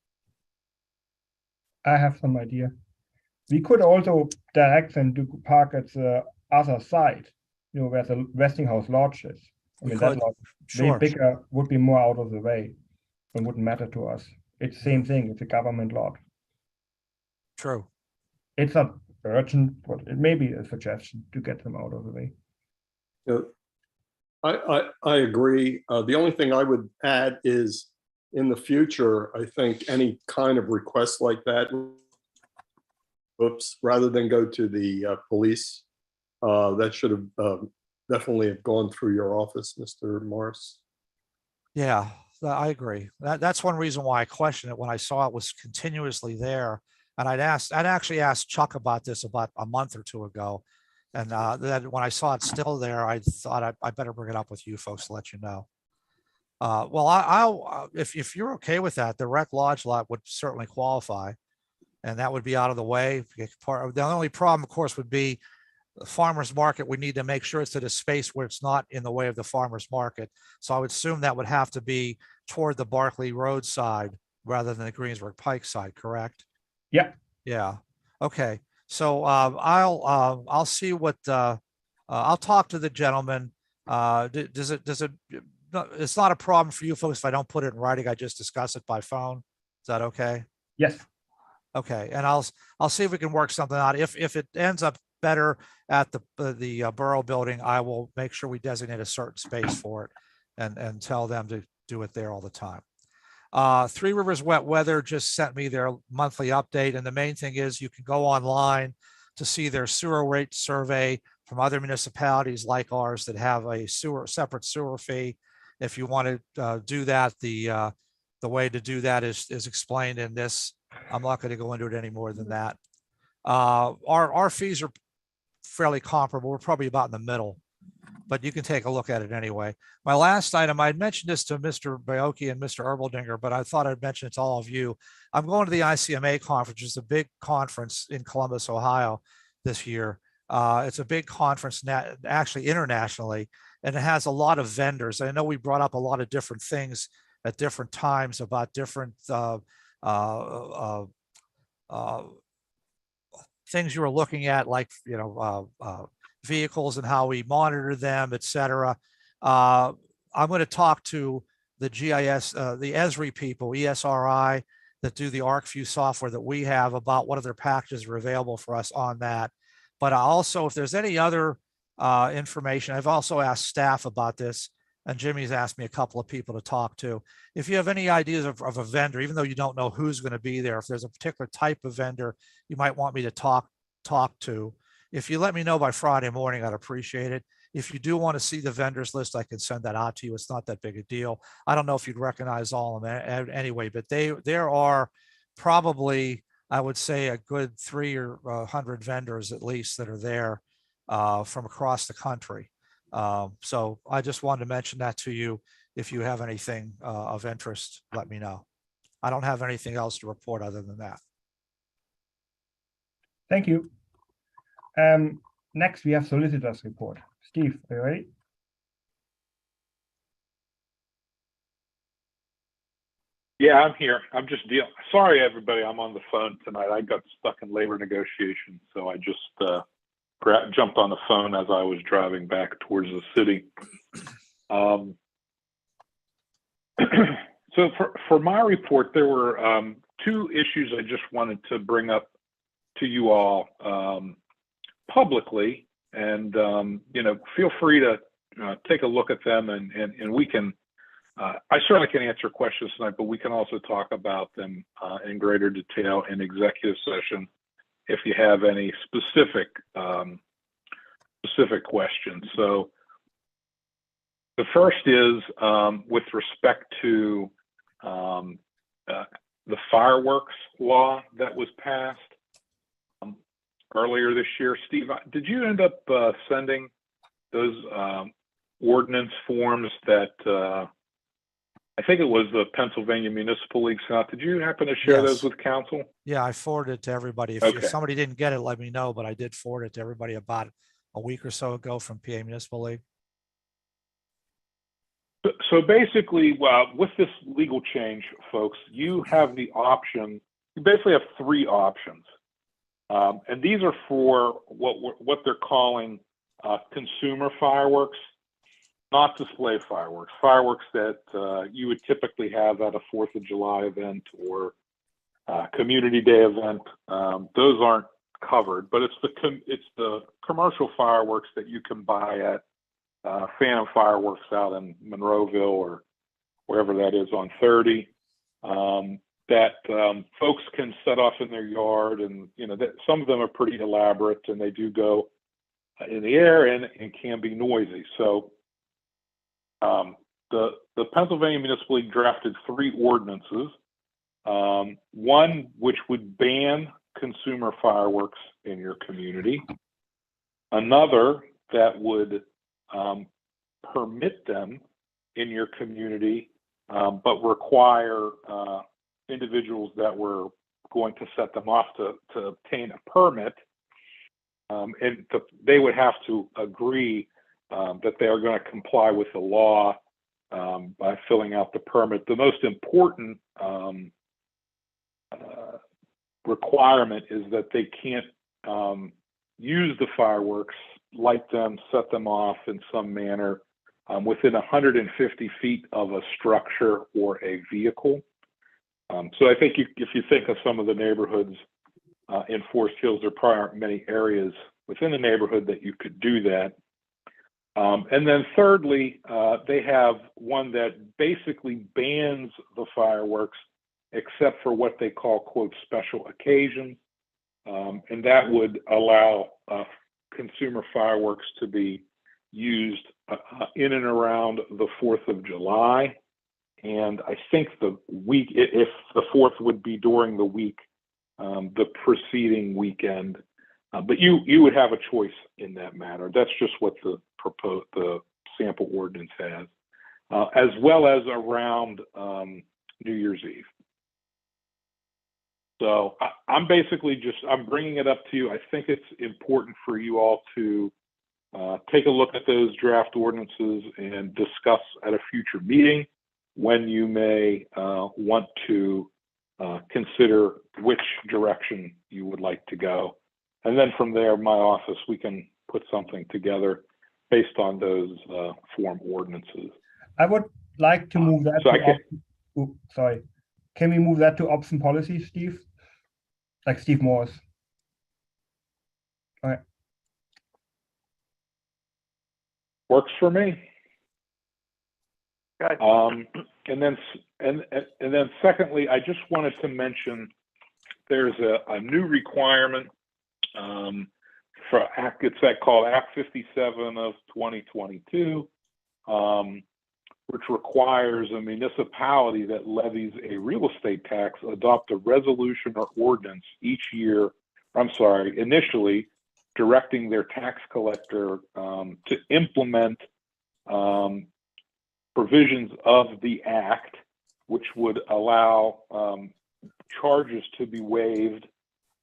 I have some idea. We could also direct them to park at the other side, where the Westinghouse Lodge is. I mean, that lot, way bigger, would be more out of the way and wouldn't matter to us. It's the same thing, it's a government lot. True. It's not urgent, but it may be a suggestion to get them out of the way. I agree. The only thing I would add is in the future, I think any kind of request like that, rather than go to the police, that should have definitely have gone through your office, Mr. Morris. Yeah, I agree. That's one reason why I questioned it when I saw it was continuously there. And I'd actually asked Chuck about this about a month or two ago. And then when I saw it still there, I thought I better bring it up with you folks to let you know. Well, I'll if you're okay with that, the Rec Lodge lot would certainly qualify. And that would be out of the way. The only problem, of course, would be the farmer's market. We need to make sure it's at a space where it's not in the way of the farmer's market. So I would assume that would have to be toward the Barkley Road side rather than the Greensburg Pike side, correct? Yeah. Yeah. Okay. So I'll see what I'll talk to the gentleman. Does it it's not a problem for you folks if I don't put it in writing. I just discuss it by phone. Is that okay? Yes. Okay, and I'll see if we can work something out. If it ends up better at the borough building, I will make sure we designate a certain space for it and tell them to do it there all the time. Three Rivers Wet Weather just sent me their monthly update, and the main thing is you can go online to see their sewer rate survey from other municipalities like ours that have a separate sewer fee. If you want to do that, the way to do that is explained in this. I'm not going to go into it any more than that. Our fees are fairly comparable. We're probably about in the middle. but you can take a look at it anyway. My last item, I had mentioned this to Mr. Baoki and Mr. Erbaldinger, but I thought I'd mention it to all of you. I'm going to the ICMA conference, which is a big conference in Columbus, Ohio this year. It's a big conference, actually internationally, and it has a lot of vendors. I know we brought up a lot of different things at different times about different things you were looking at, like, vehicles and how we monitor them, et cetera. I'm going to talk to the GIS, the ESRI people, ESRI, that do the ArcView software that we have, about what other packages are available for us on that. But also, if there's any other information, I've also asked staff about this, and Jimmy's asked me a couple of people to talk to. If you have any ideas of a vendor, even though you don't know who's going to be there, if there's a particular type of vendor you might want me to talk to, if you let me know by Friday morning, I'd appreciate it. If you do want to see the vendors list, I can send that out to you. It's not that big a deal. I don't know if you'd recognize all of them anyway, but there are probably, I would say, a good 300 or 100 vendors at least that are there from across the country. So I just wanted to mention that to you. If you have anything of interest, let me know. I don't have anything else to report other than that. Thank you. Next, we have solicitors report. Steve, are you ready? Yeah, I'm here. I'm just sorry, everybody. I'm on the phone tonight. I got stuck in labor negotiations, so I just jumped on the phone as I was driving back towards the city. So for my report, there were two issues I just wanted to bring up to you all publicly, and feel free to take a look at them, and we can. I certainly can answer questions tonight, but we can also talk about them in greater detail in executive session if you have any specific questions. So the first is with respect to the fireworks law that was passed earlier this year. Steve, did you end up sending those ordinance forms that I think it was the Pennsylvania Municipal League sent out? Did you happen to share those with council? Yeah, I forwarded it to everybody. If somebody didn't get it, let me know, but I did forward it to everybody about a week or so ago from PA Municipal League. So basically, with this legal change, folks, you have the option. You basically have three options, and these are for what they're calling consumer fireworks, not display fireworks. Fireworks that you would typically have at a 4th of July event or Community Day event. Those aren't covered, but it's the commercial fireworks that you can buy at Phantom Fireworks out in Monroeville or wherever that is on 30, that folks can set off in their yard, and some of them are pretty elaborate, and they do go in the air and can be noisy. So the Pennsylvania Municipal League drafted three ordinances. One which would ban consumer fireworks in your community. Another that would permit them in your community, but require individuals that were going to set them off to obtain a permit, they would have to agree that they are going to comply with the law by filling out the permit. The most important requirement is that they can't use the fireworks, light them, set them off in some manner within 150 feet of a structure or a vehicle. So I think if you think of some of the neighborhoods in Forest Hills, there probably aren't many areas within the neighborhood that you could do that. And then thirdly, they have one that basically bans the fireworks except for what they call, quote, special occasions. And that would allow consumer fireworks to be used in and around the 4th of July. And I think the week, if the 4th would be during the week, the preceding weekend But you would have a choice in that matter. That's just what the sample ordinance has, as well as around New Year's Eve. So I'm basically I'm bringing it up to you. I think it's important for you all to take a look at those draft ordinances and discuss at a future meeting when you may want to consider which direction you would like to go. And then from there, my office, we can put something together based on those form ordinances. I would like to move that sorry. Can we move that to ops and policy, Steve? Like Steve Morris. All right. Works for me. Good. And then secondly, I just wanted to mention there's a new requirement for Act, it's called Act 57 of 2022, which requires a municipality that levies a real estate tax adopt a resolution or ordinance each year, initially directing their tax collector to implement provisions of the act, which would allow charges to be waived.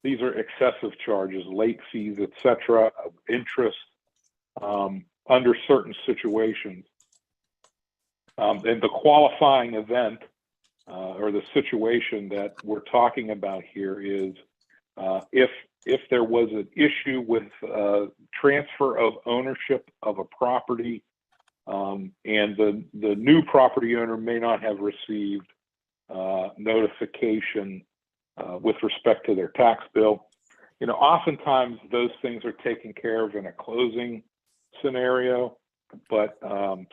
These are excessive charges, late fees, etc., interest under certain situations. And the qualifying event or the situation that we're talking about here is if there was an issue with transfer of ownership of a property and the new property owner may not have received notification with respect to their tax bill. You know, oftentimes those things are taken care of in a closing scenario, but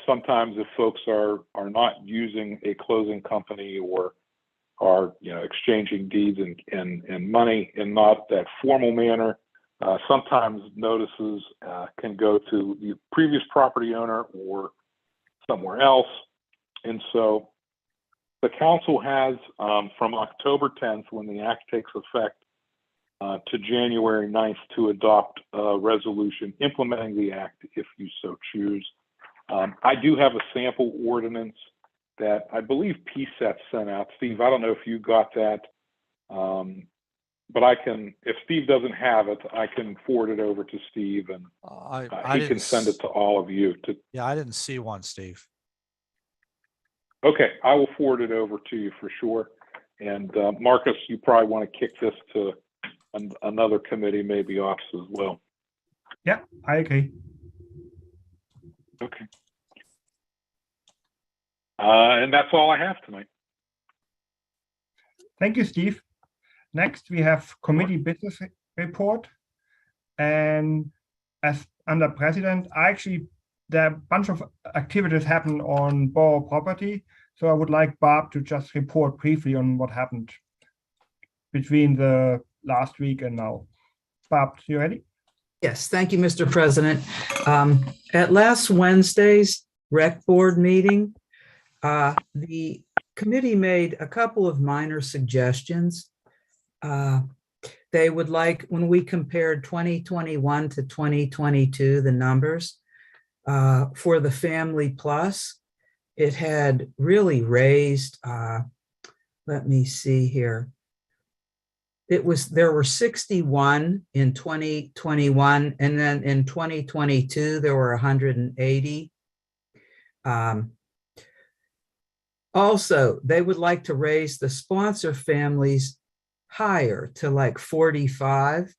sometimes if folks are not using a closing company or are, you know, exchanging deeds and money in not that formal manner, sometimes notices can go to the previous property owner or somewhere else. And so the council has from October 10th, when the act takes effect, to January 9th to adopt a resolution implementing the act if you so choose. I do have a sample ordinance that I believe PSET sent out. Steve, I don't know if you got that, but I can, if Steve doesn't have it, I can forward it over to Steve and he can send it to all of you. Yeah, I didn't see one, Steve. Okay, I will forward it over to you for sure. And Marcus, you probably want to kick this to another committee, maybe ops as well. Yeah, I agree. Okay. And that's all I have tonight. Thank you, Steve. Next, we have committee business report. And as under president, there are a bunch of activities happen on borough property. So I would like Barb to just report briefly on what happened between the last week and now. Barb, you ready? Yes, thank you, Mr. President. At last Wednesday's rec board meeting, the committee made a couple of minor suggestions. They would like, when we compared 2021 to 2022, the numbers for the Family Plus, it had really raised, let me see here. There were 61 in 2021, and then in 2022, there were 180. Also, they would like to raise the sponsor families higher to like 45.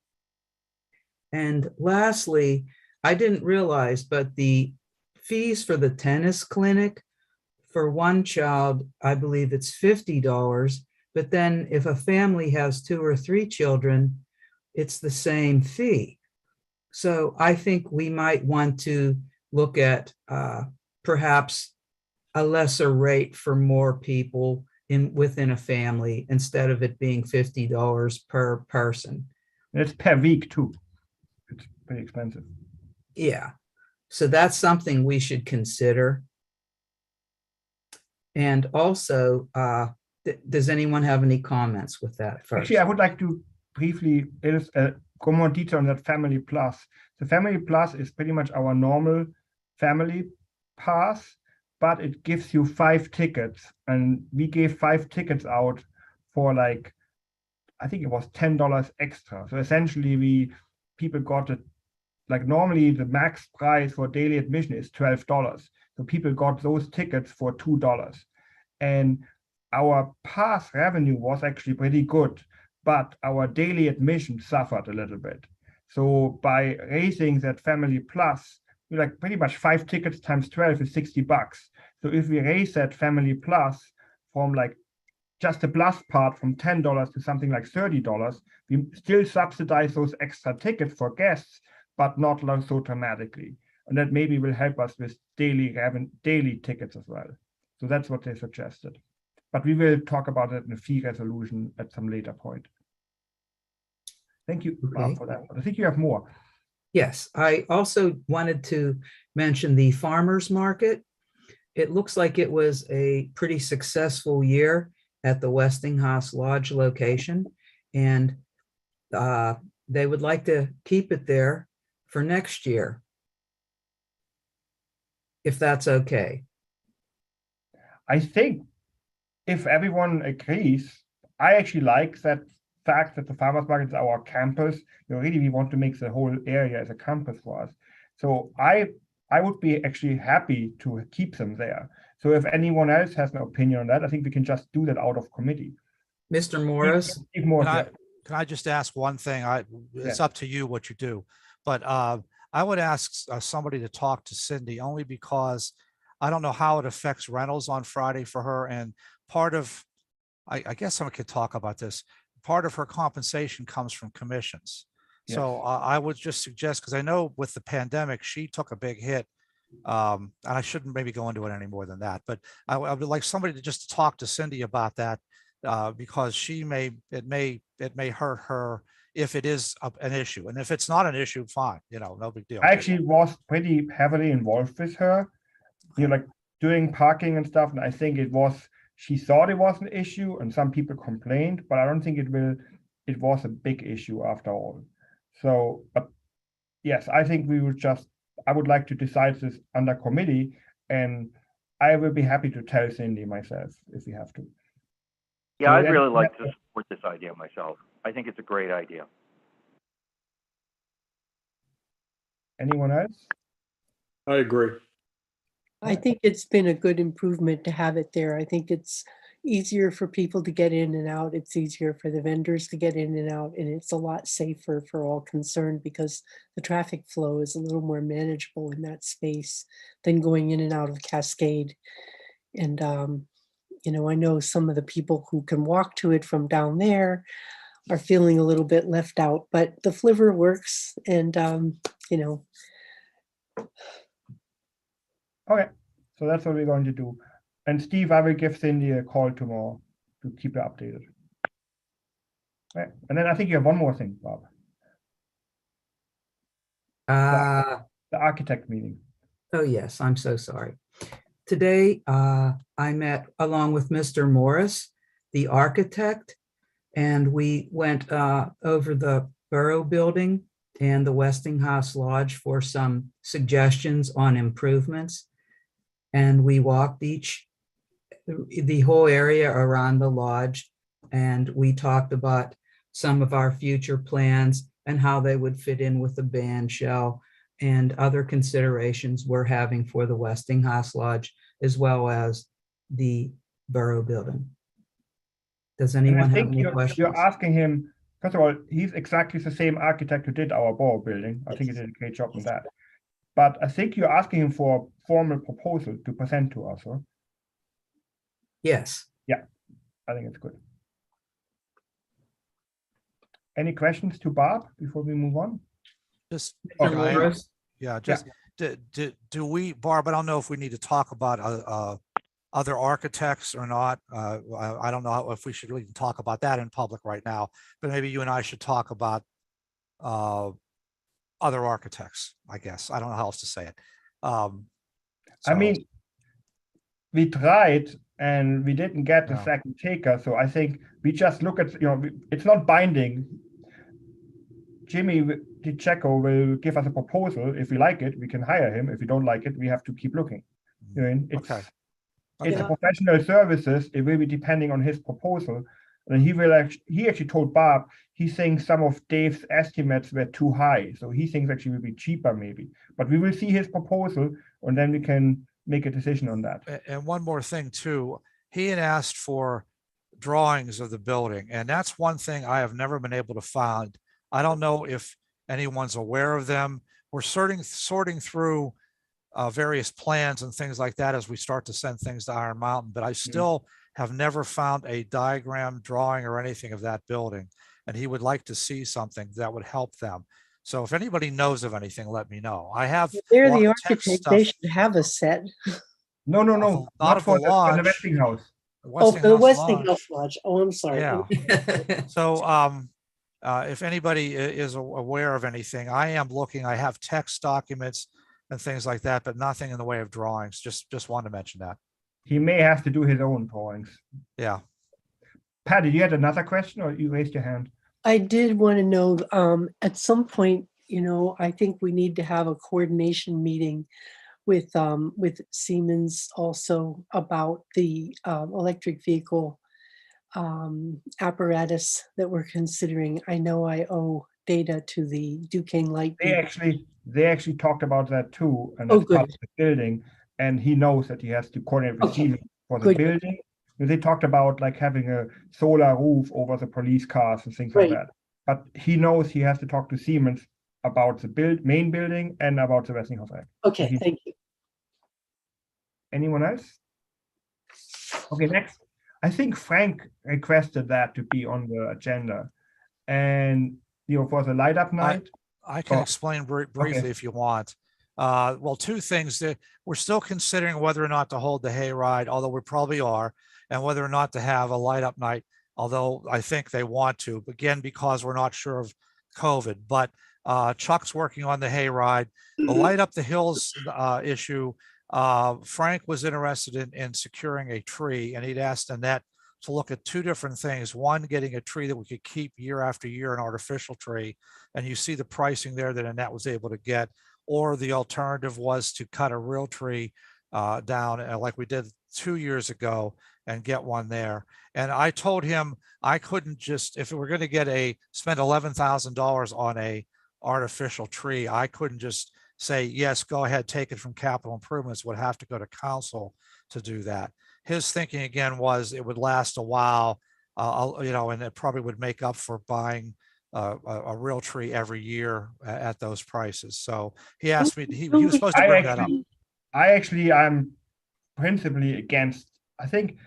And lastly, I didn't realize, but the fees for the tennis clinic for one child, I believe it's $50. But then if a family has 2 or 3 children, it's the same fee. So I think we might want to look at perhaps a lesser rate for more people within a family instead of it being $50 per person. It's per week too. It's pretty expensive. Yeah. So that's something we should consider. And also, does anyone have any comments with that first? Actually, I would like to briefly go more detail on that Family Plus. The Family Plus is pretty much our normal family pass, but it gives you 5 tickets, and we gave 5 tickets out for like, I think it was $10 extra. So essentially, people got it. Like normally, the max price for daily admission is $12. So people got those tickets for $2, and our pass revenue was actually pretty good, but our daily admission suffered a little bit. So by raising that Family Plus, we like pretty much 5 tickets times 12 is $60. So if we raise that Family Plus from like just the plus part from $10 to something like $30, we still subsidize those extra tickets for guests, but not so dramatically. And that maybe will help us with daily tickets as well. So that's what they suggested. But we will talk about it in a fee resolution at some later point. Thank you, Bob, Okay. for that. I think you have more. Yes, I also wanted to mention the farmers market. It looks like it was a pretty successful year at the Westinghouse Lodge location, and they would like to keep it there for next year, if that's okay. I think if everyone agrees, I actually like that fact that the farmers market is our campus. Really, we want to make the whole area as a campus for us. So I would be actually happy to keep them there. So if anyone else has an opinion on that, I think we can just do that out of committee. Mr. Morris? Steve Morris, Can I just ask one thing? It's Yeah. up to you what you do, but I would ask somebody to talk to Cindy only because I don't know how it affects rentals on Friday for her. And part of, I guess someone could talk about this. Part of her compensation comes from commissions. So I would just suggest, because I know with the pandemic, she took a big hit. And I shouldn't maybe go into it any more than that, but I would like somebody to just talk to Cindy about that, because it may hurt her if it is an issue. And if it's not an issue, fine, no big deal. I actually was pretty heavily involved with her, like doing parking and stuff. And I think she thought it was an issue and some people complained, but I don't think it was a big issue after all. So, but yes, I think I would like to decide this under committee, and I will be happy to tell Cindy myself if we have to. Yeah, I'd really like to support this idea myself. I think it's a great idea. Anyone else? I agree. I think it's been a good improvement to have it there. I think it's easier for people to get in and out. It's easier for the vendors to get in and out, and it's a lot safer for all concerned because the traffic flow is a little more manageable in that space than going in and out of Cascade. And, I know some of the people who can walk to it from down there are feeling a little bit left out, but the flivver works and, Okay, so that's what we're going to do. And Steve, I will give Cindy a call tomorrow to keep her updated. Right. And then I think you have one more thing, Bob. The architect meeting. Oh, yes, I'm so sorry. Today, I met along with Mr. Morris, the architect, and we went over the Borough Building and the Westinghouse Lodge for some suggestions on improvements. And we walked the whole area around the lodge, and we talked about some of our future plans and how they would fit in with the band shell and other considerations we're having for the Westinghouse Lodge, as well as the Borough Building. Does anyone have any questions? You're asking him, first of all, he's exactly the same architect who did our Borough Building. I think he did a great job on that. But I think you're asking him for a formal proposal to present to us, huh? Yes. Yeah, I think it's good. Any questions to Bob before we move on? Just, Mr. Morris? yeah, just, do we, Barb, I don't know if we need to talk about other architects or not. I don't know if we should really talk about that in public right now, but maybe you and I should talk about other architects, I guess. I don't know how else to say it. I mean, we tried and we didn't get the No. second taker. So I think we just look at, it's not binding. Jimmy DiCecco will give us a proposal. If we like it, we can hire him. If we don't like it, we have to keep looking. You know, Okay. it's a Okay. professional services. It will be depending on his proposal. And he actually told Bob, he's saying some of Dave's estimates were too high. So he thinks actually will be cheaper maybe. But we will see his proposal and then we can make a decision on that. And one more thing too, he had asked for drawings of the building, and that's one thing I have never been able to find. I don't know if anyone's aware of them. We're sorting through various plans and things like that as we start to send things to Iron Mountain, but I still have never found a diagram, drawing, or anything of that building. And he would like to see something that would help them. So if anybody knows of anything, let me know. I have They're a lot the of text architect. They stuff. should have a set. No, Not not of for the the lodge. Westinghouse. Oh, for the Westinghouse Lodge. Westinghouse Lodge. Oh, I'm sorry. Yeah. So if anybody is aware of anything, I am looking. I have text documents and things like that, but nothing in the way of drawings. Just wanted to mention that. He may have to do his own drawings. Yeah. Patty, you had another question or you raised your hand? I did want to know, at some point, you know, I think we need to have a coordination meeting with Siemens also about the electric vehicle apparatus that we're considering. I know I owe data to the Duquesne Light. They actually talked about that too, and Oh, that's part good. of the building. And he knows that he has to coordinate with Okay. Siemens for the Good. building. And they talked about like having a solar roof over the police cars and things Right. like that. But he knows he has to talk to Siemens about the main building and about the Westinghouse Act. Okay, thank you. Anyone else? Okay, next. I think Frank requested that to be on the agenda. And, you know, for the light up night. I can Oh, explain briefly okay. if you want. Well, two things that we're still considering whether or not to hold the hayride, although we probably are, and whether or not to have a light up night, although I think they want to, again, because we're not sure of COVID. But Chuck's working on the hayride. The light up the hills issue, Frank was interested in securing a tree, and he'd asked Annette to look at two different things. One, getting a tree that we could keep year after year, an artificial tree. And you see the pricing there that Annette was able to get. Or the alternative was to cut a real tree down like we did 2 years ago and get one there. And I told him I couldn't just, if we're going to spend $11,000 on a artificial tree, I couldn't just say, yes, go ahead, take it from capital improvements, would have to go to council to do that. His thinking again was it would last a while, you know, and it probably would make up for buying a real tree every year at those prices. So he asked me, he was supposed to bring that up. I'm principally against, I think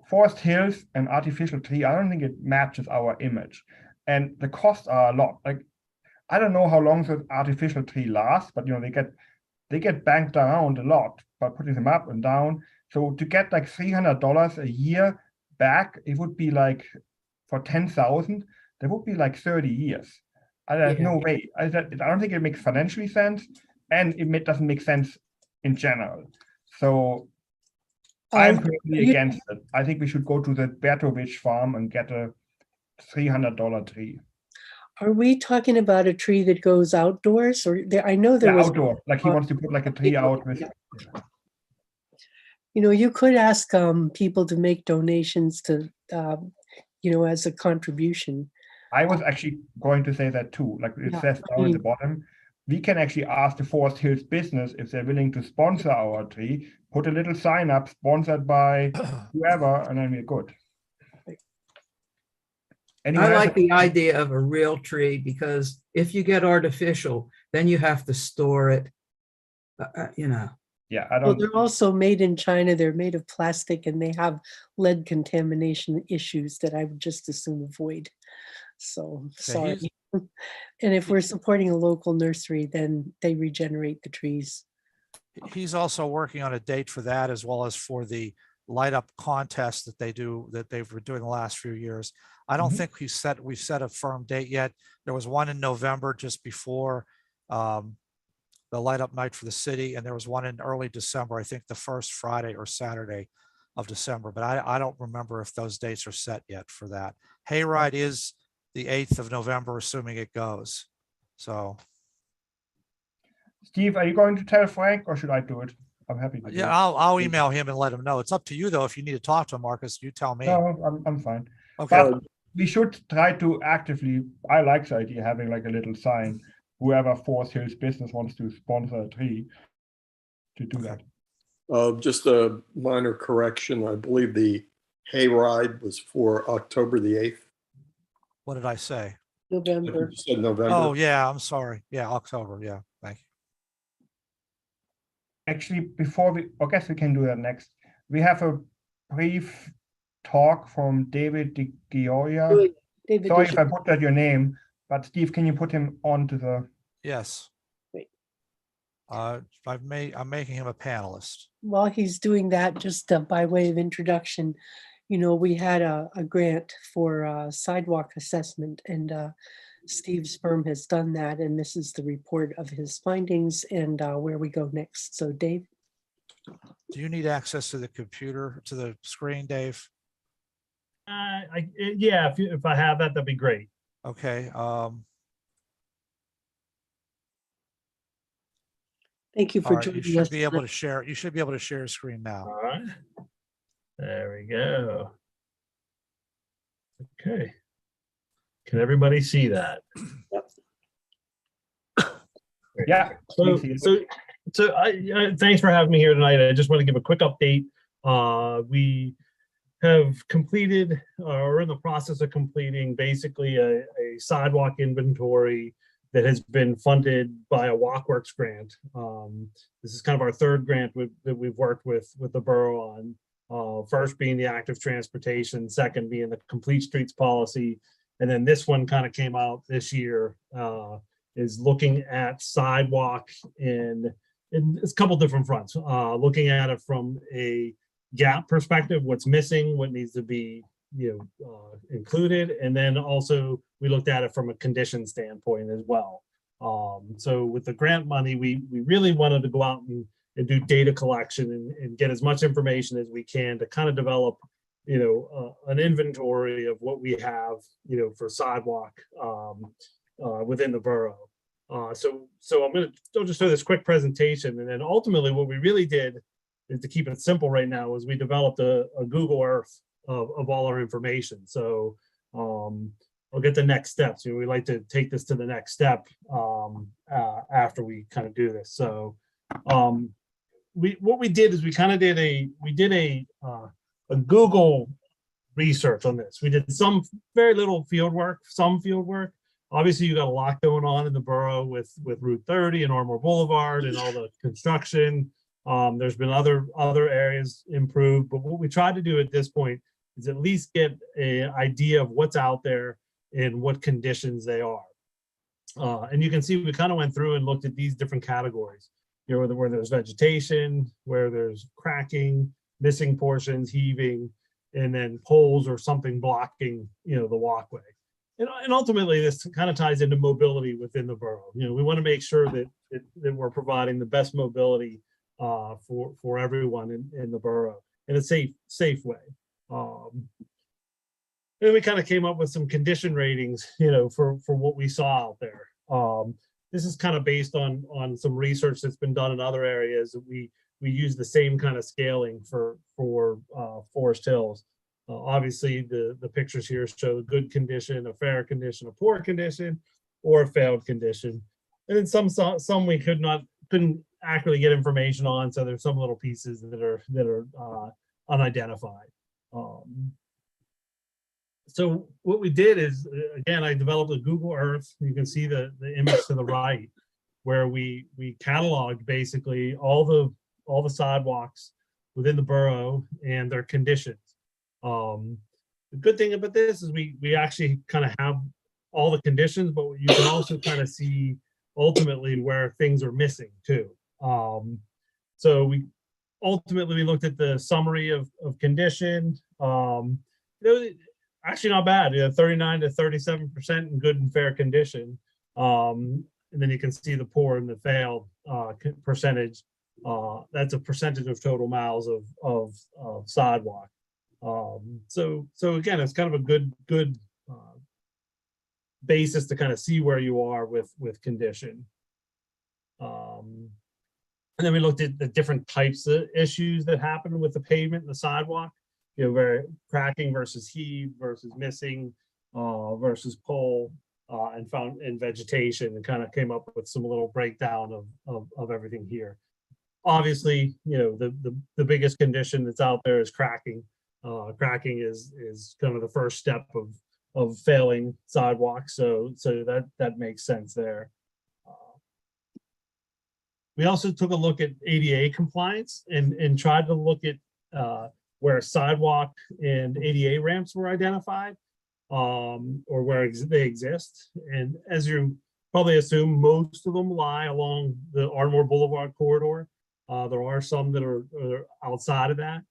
forest hills and artificial tree, I don't think it matches our image. And the costs are a lot. Like, I don't know how long the artificial tree lasts, but you know, they get banked around a lot by putting them up and down. So to get like $300 a year back, it would be like for 10,000, that would be like 30 years. There's no way. I don't think it makes financially sense, and it doesn't make sense in general. So I'm personally against it. I think we should go to the Bertovich farm and get a $300 tree. Are we talking about a tree that goes outdoors, or I know there was outdoor, like he wants to put like a tree out with. Yeah. You know, you could ask people to make donations to, you know, as a contribution. I was actually going to say that too. Like it says down at the bottom, we can actually ask the Forest Hills business if they're willing to sponsor our tree, put a little sign up, sponsored by whoever, and then we're good. I like the idea of a real tree, because if you get artificial, then you have to store it, you know. Yeah, I don't. Well, they're also made in China. They're made of plastic, and they have lead contamination issues that I would just as soon avoid. So sorry. And if we're supporting a local nursery, then they regenerate the trees. He's also working on a date for that, as well as for the light up contest that they've been doing the last few years. I don't think we've set a firm date yet. There was one in November just before the light up night for the city, and there was one in early December, I think the first Friday or Saturday of December, but I don't remember if those dates are set yet for that. Hayride is the 8th of November, assuming it goes. So, Steve, are you going to tell Frank or should I do it? I'm happy to do yeah, it. I'll email him and let him know. It's up to you though. If you need to talk to him, Marcus, you tell me. No, I'm fine. Okay. But we should try to actively, I like the idea having like a little sign, whoever Forest Hills business wants to sponsor a tree to do Okay. that. Just a minor correction. I believe the hayride was for October the 8th. What did I say? November. You said November. Oh, yeah, I'm sorry. Yeah, October. Yeah, thank you. Actually, before I guess we can do that next. We have a brief talk from David DiGioia. David, Sorry did if I butchered your name, but Steve, can you put him on to the? Yes. Great. I'm making him a panelist. while he's doing that, just by way of introduction, we had a grant for sidewalk assessment, and Steve's firm has done that, and this is the report of his findings and where we go next. So Dave? Do you need access to the computer, to the screen, Dave? Yeah, if I have that, that'd be great. Okay. Thank you All for right, you joining should us. be able to share. You should be able to share a screen now. All right. There we go. Okay. Can everybody see that? Yeah. So thanks for having me here tonight. I just want to give a quick update. We have completed or in the process of completing basically a sidewalk inventory that has been funded by a Walkworks grant. This is kind of our third grant that we've worked with the borough on. First being the active transportation, second being the complete streets policy, and then this one kind of came out this year, is looking at sidewalk in a couple different fronts. Looking at it from a gap perspective, what's missing, what needs to be included, and then also we looked at it from a condition standpoint as well. So with the grant money, we really wanted to go out and do data collection and get as much information as we can to kind of develop an inventory of what we have for sidewalk within the borough. So I'll just do this quick presentation, and then ultimately what we really did is, to keep it simple right now, is we developed a Google Earth of all our information. So I'll get the next steps. We like to take this to the next step after we kind of do this. So what we did is we did a Google research on this. We did some very little field work, Obviously, you got a lot going on in the borough with Route 30 and Armour Boulevard and all the construction. There's been other areas improved, but what we tried to do at this point is at least get an idea of what's out there and what conditions they are. And you can see we kind of went through and looked at these different categories. Where there's vegetation, where there's cracking, missing portions, heaving, and then poles or something blocking, the walkway. And ultimately, this kind of ties into mobility within the borough. We want to make sure that we're providing the best mobility for everyone in the borough in a safe way. And we kind of came up with some condition ratings, for what we saw out there. This is kind of based on some research that's been done in other areas. We use the same kind of scaling for Forest Hills. Obviously, the pictures here show a good condition, a fair condition, a poor condition, or a failed condition. And then some we couldn't accurately get information on. So there's some little pieces that are unidentified. So what we did is, again, I developed a Google Earth. You can see the image to the right, where we cataloged basically all the sidewalks within the borough and their conditions. The good thing about this is we actually kind of have all the conditions, but you can also kind of see ultimately where things are missing too. So we ultimately looked at the summary of condition. Actually not bad, 39 to 37% in good and fair condition. And then you can see the poor and the failed percentage. That's a percentage of total miles of sidewalk. So again, it's kind of a good basis to kind of see where you are with condition. And then we looked at the different types of issues that happen with the pavement and the sidewalk, where cracking versus heave versus missing versus pull, and found in vegetation, and kind of came up with some little breakdown of everything here. Obviously, the biggest condition that's out there is cracking. Cracking is kind of the first step of failing sidewalks, so that makes sense there. We also took a look at ADA compliance and tried to look at where sidewalk and ADA ramps were identified, or where they exist. And as you probably assume, most of them lie along the Ardmore Boulevard corridor. There are some that are outside of that.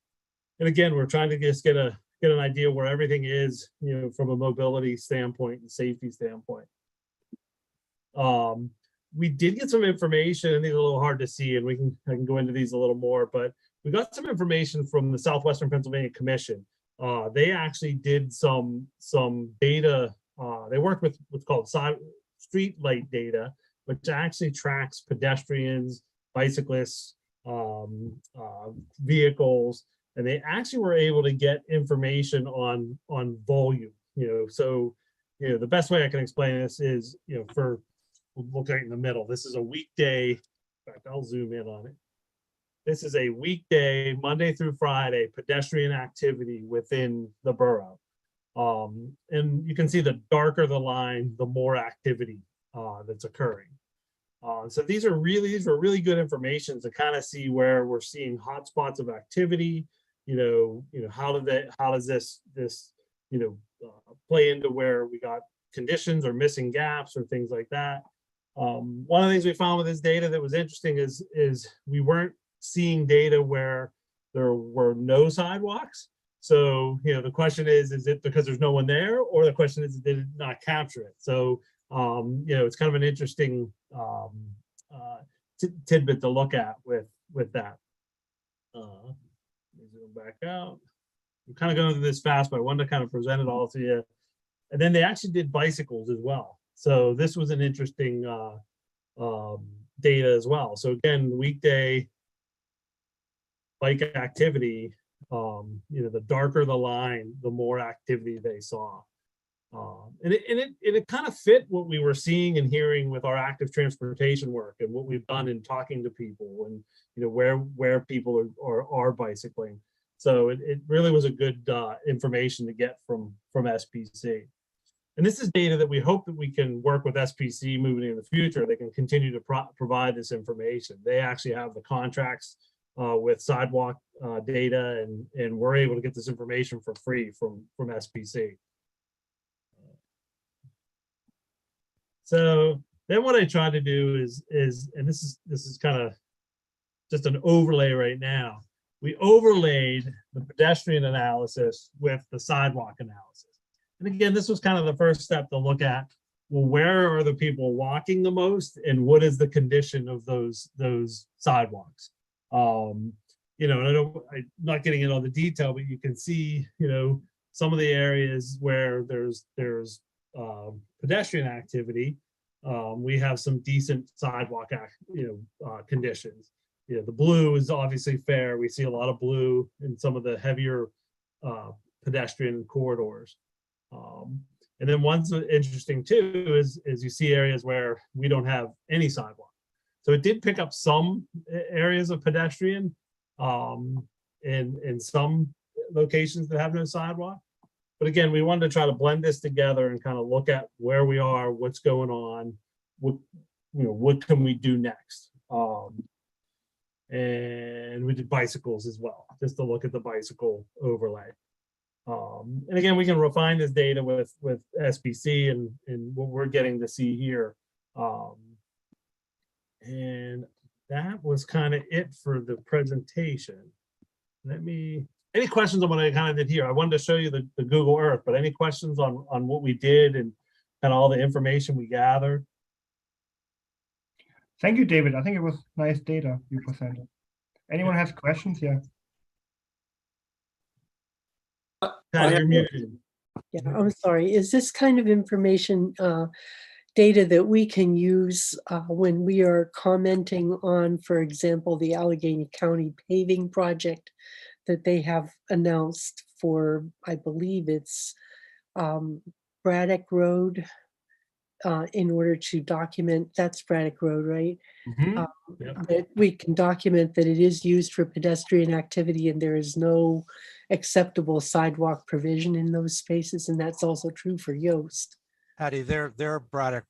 And again, we're trying to just get an idea where everything is, from a mobility standpoint and safety standpoint. We did get some information, and these are a little hard to see, and I can go into these a little more, but we got some information from the Southwestern Pennsylvania Commission. They actually did some data. They worked with what's called street light data, which actually tracks pedestrians, bicyclists, vehicles, and they actually were able to get information on volume. So the best way I can explain this is, we'll look right in the middle. This is a weekday. In fact, I'll zoom in on it. This is a weekday, Monday through Friday, pedestrian activity within the borough. And you can see the darker the line, the more activity that's occurring. So these are really good information to kind of see where we're seeing hotspots of activity. How does this play into where we got conditions or missing gaps or things like that. One of the things we found with this data that was interesting is we weren't seeing data where there were no sidewalks. So, the question is it because there's no one there, or the question is, did it not capture it? So, it's kind of an interesting tidbit to look at with that. Let me zoom back out. I'm kind of going through this fast, but I wanted to kind of present it all to you. And then they actually did bicycles as well. So this was an interesting data as well. So again, weekday bike activity, the darker the line, the more activity they saw. And it kind of fit what we were seeing and hearing with our active transportation work and what we've done in talking to people and where people are bicycling. So it really was a good information to get from SPC. And this is data that we hope that we can work with SPC moving in the future. They can continue to provide this information. They actually have the contracts with sidewalk data, and we're able to get this information for free from SPC. So then what I try to do is, and this is kind of just an overlay right now. We overlaid the pedestrian analysis with the sidewalk analysis. And again, this was kind of the first step to look at, well, where are the people walking the most, and what is the condition of those sidewalks? And I'm not getting into all the detail, but you can see, some of the areas where there's pedestrian activity, we have some decent sidewalk conditions. The blue is obviously fair. We see a lot of blue in some of the heavier pedestrian corridors. And then one's interesting too is you see areas where we don't have any sidewalk. So it did pick up some areas of pedestrian in some locations that have no sidewalk. But again, we wanted to try to blend this together and kind of look at where we are, what's going on, what can we do next. And we did bicycles as well, just to look at the bicycle overlay. And again, we can refine this data with SPC and what we're getting to see here. And that was kind of it for the presentation. Any questions on what I kind of did here? I wanted to show you the Google Earth, but any questions on what we did and all the information we gathered? Thank you, David. I think it was nice data you presented. Anyone has questions? Yeah. I You're muted. Yeah, I'm sorry. Is this kind of information, data that we can use when we are commenting on, for example, the Allegheny County paving project that they have announced for, I believe it's Braddock Road, in order to document, that's Braddock Road, right? Mhm. Yep. That we can document that it is used for pedestrian activity and there is no acceptable sidewalk provision in those spaces, and that's also true for Yost. Hattie, their Braddock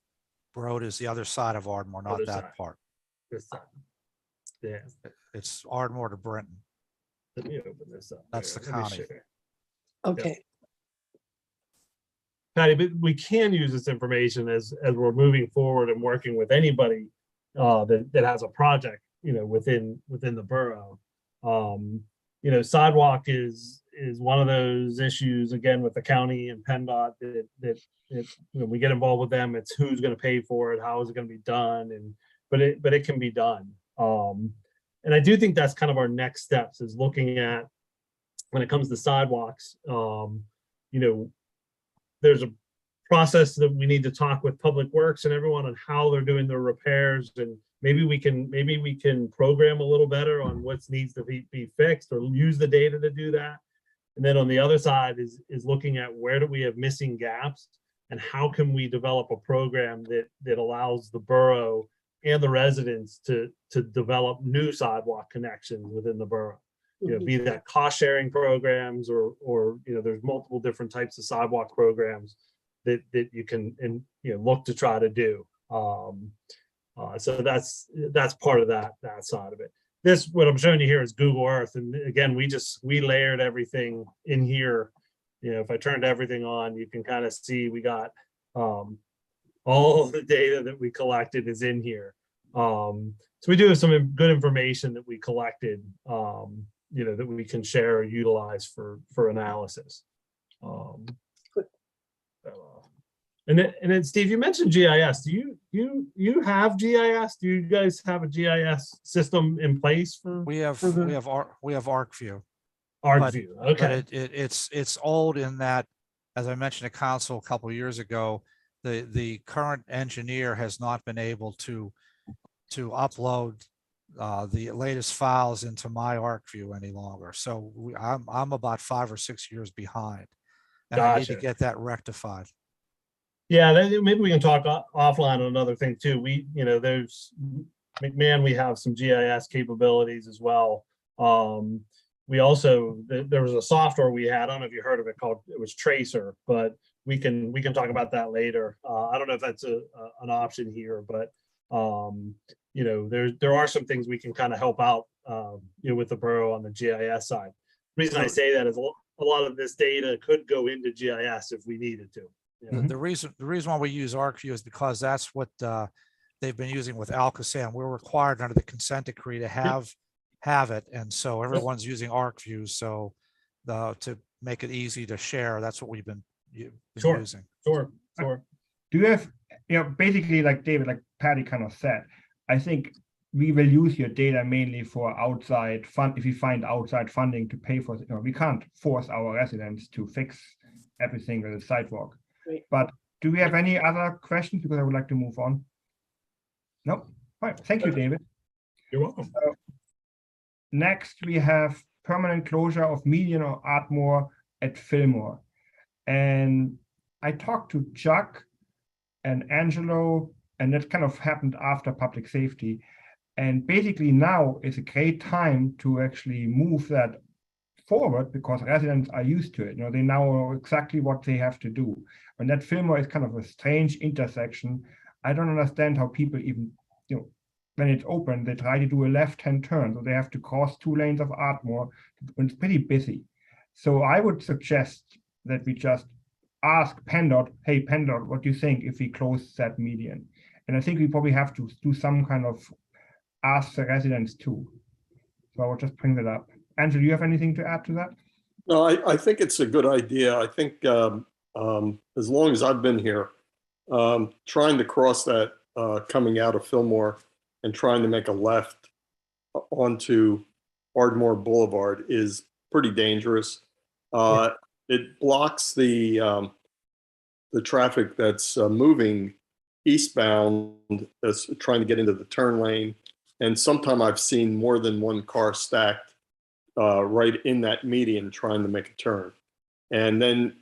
Road is the other side of Ardmore, not Other that side. part. This side. Yeah, It's Ardmore to Brenton. let me open this up. That's here. the Let me county. share. Okay, Patty, but we can use this information as we're moving forward and working with anybody that has a project, within the borough. Sidewalk is one of those issues, again, with the county and PennDOT that when we get involved with them, it's who's going to pay for it, how is it going to be done, but it can be done. And I do think that's kind of our next steps, is looking at, when it comes to sidewalks, there's a process that we need to talk with Public Works and everyone on how they're doing their repairs, and maybe we can program a little better on what needs to be fixed, or use the data to do that. And then on the other side is looking at where do we have missing gaps, and how can we develop a program that allows the borough and the residents to develop new sidewalk connections within the borough. Be that cost sharing programs, or there's multiple different types of sidewalk programs that you can look to try to do. So that's part of that side of it. This, what I'm showing you here, is Google Earth, and again, we layered everything in here. If I turned everything on, you can kind of see we got all the data that we collected is in here. So we do have some good information that we collected, that we can share or utilize for analysis. And then Steve, you mentioned GIS. Do you have GIS? Do you guys have a GIS system in place for? We have ArcView. ArcView, okay. But it's old in that, as I mentioned to council a couple of years ago, the current engineer has not been able to upload the latest files into my ArcView any longer. So I'm about 5 or 6 years behind, and I need to get that rectified. Yeah, maybe we can talk offline on another thing too. There's McMahon, we have some GIS capabilities as well. We also, there was a software we had, I don't know if you heard of it, it was Tracer, but we can talk about that later. I don't know if that's an option here, but there are some things we can kind of help out with the borough on the GIS side. The reason I say that is a lot of this data could go into GIS if we needed to. The reason why we use ArcView is because that's what they've been using with Alcoasam. We're required under the consent decree to have it, and so everyone's using ArcView. So to make it easy to share, that's what we've been using. Sure. Do you have, basically, like David, like Patty kind of said, I think we will use your data mainly for outside fund. If we find outside funding to pay for, we can't force our residents to fix everything with a sidewalk. Right. But do we have any other questions? Because I would like to move on. No. Fine. Thank you, David. You're welcome. Next, we have permanent closure of Median or Ardmore at Fillmore. And I talked to Chuck and Angelo, and that kind of happened after public safety. And basically now is a great time to actually move that forward, because residents are used to it. They now know exactly what they have to do. And that Fillmore is kind of a strange intersection. I don't understand how people even, when it's open, they try to do a left-hand turn. So they have to cross 2 lanes of Ardmore, and it's pretty busy. So I would suggest that we just ask PennDOT, hey, PennDOT, what do you think if we close that median? And I think we probably have to do some kind of ask the residents too. So I will just bring that up. Andrew, do you have anything to add to that? No, I think it's a good idea. I think as long as I've been here, trying to cross that coming out of Fillmore and trying to make a left onto Ardmore Boulevard is pretty dangerous. it blocks the traffic that's moving eastbound, that's trying to get into the turn lane. And sometime I've seen more than one car stacked right in that median trying to make a turn. And then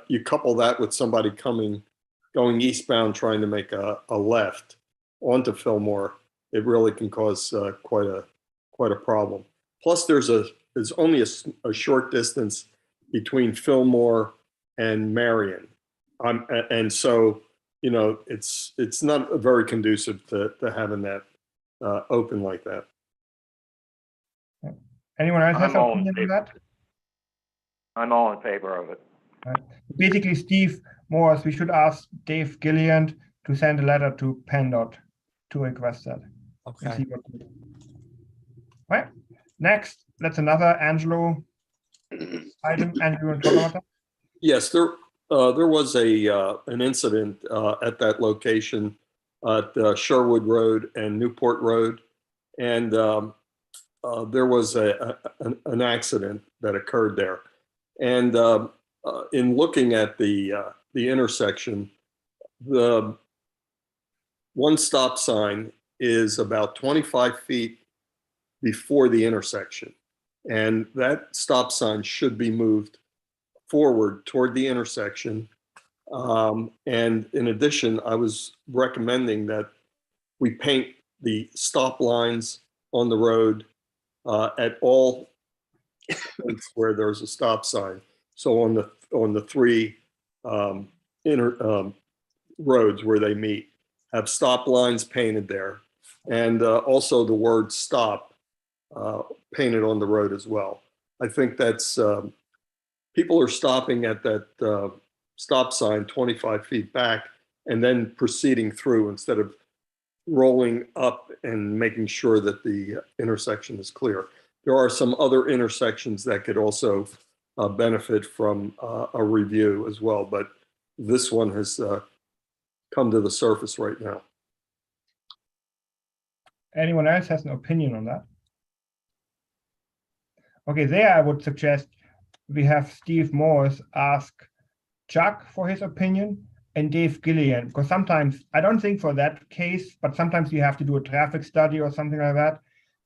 you couple that with somebody going eastbound trying to make a left onto Fillmore, it really can cause quite a problem. Plus, there's only a short distance between Fillmore and Marion, and so it's not very conducive to having that open like that. Anyone else has I'm all an in opinion on favor. that? I'm all in favor of it. Basically, Steve Morris, we should ask Dave Gilliland to send a letter to PennDOT to request that. And Okay. see what we do. Right. Next, that's another Angelo item. Andrew, and talk about that. Yes, there was an incident at that location at Sherwood Road and Newport Road, and there was an accident that occurred there. And in looking at the intersection, the one stop sign is about 25 feet before the intersection, and that stop sign should be moved forward toward the intersection. And in addition, I was recommending that we paint the stop lines on the road at all points where there's a stop sign. So on the three roads where they meet, have stop lines painted there, and also the word stop painted on the road as well. I think that's people are stopping at that stop sign 25 feet back and then proceeding through instead of rolling up and making sure that the intersection is clear. There are some other intersections that could also benefit from a review as well, but this one has come to the surface right now. Anyone else has an opinion on that? Okay, there I would suggest we have Steve Morris ask Chuck for his opinion and Dave Gilliland, because sometimes, I don't think for that case, but sometimes you have to do a traffic study or something like that.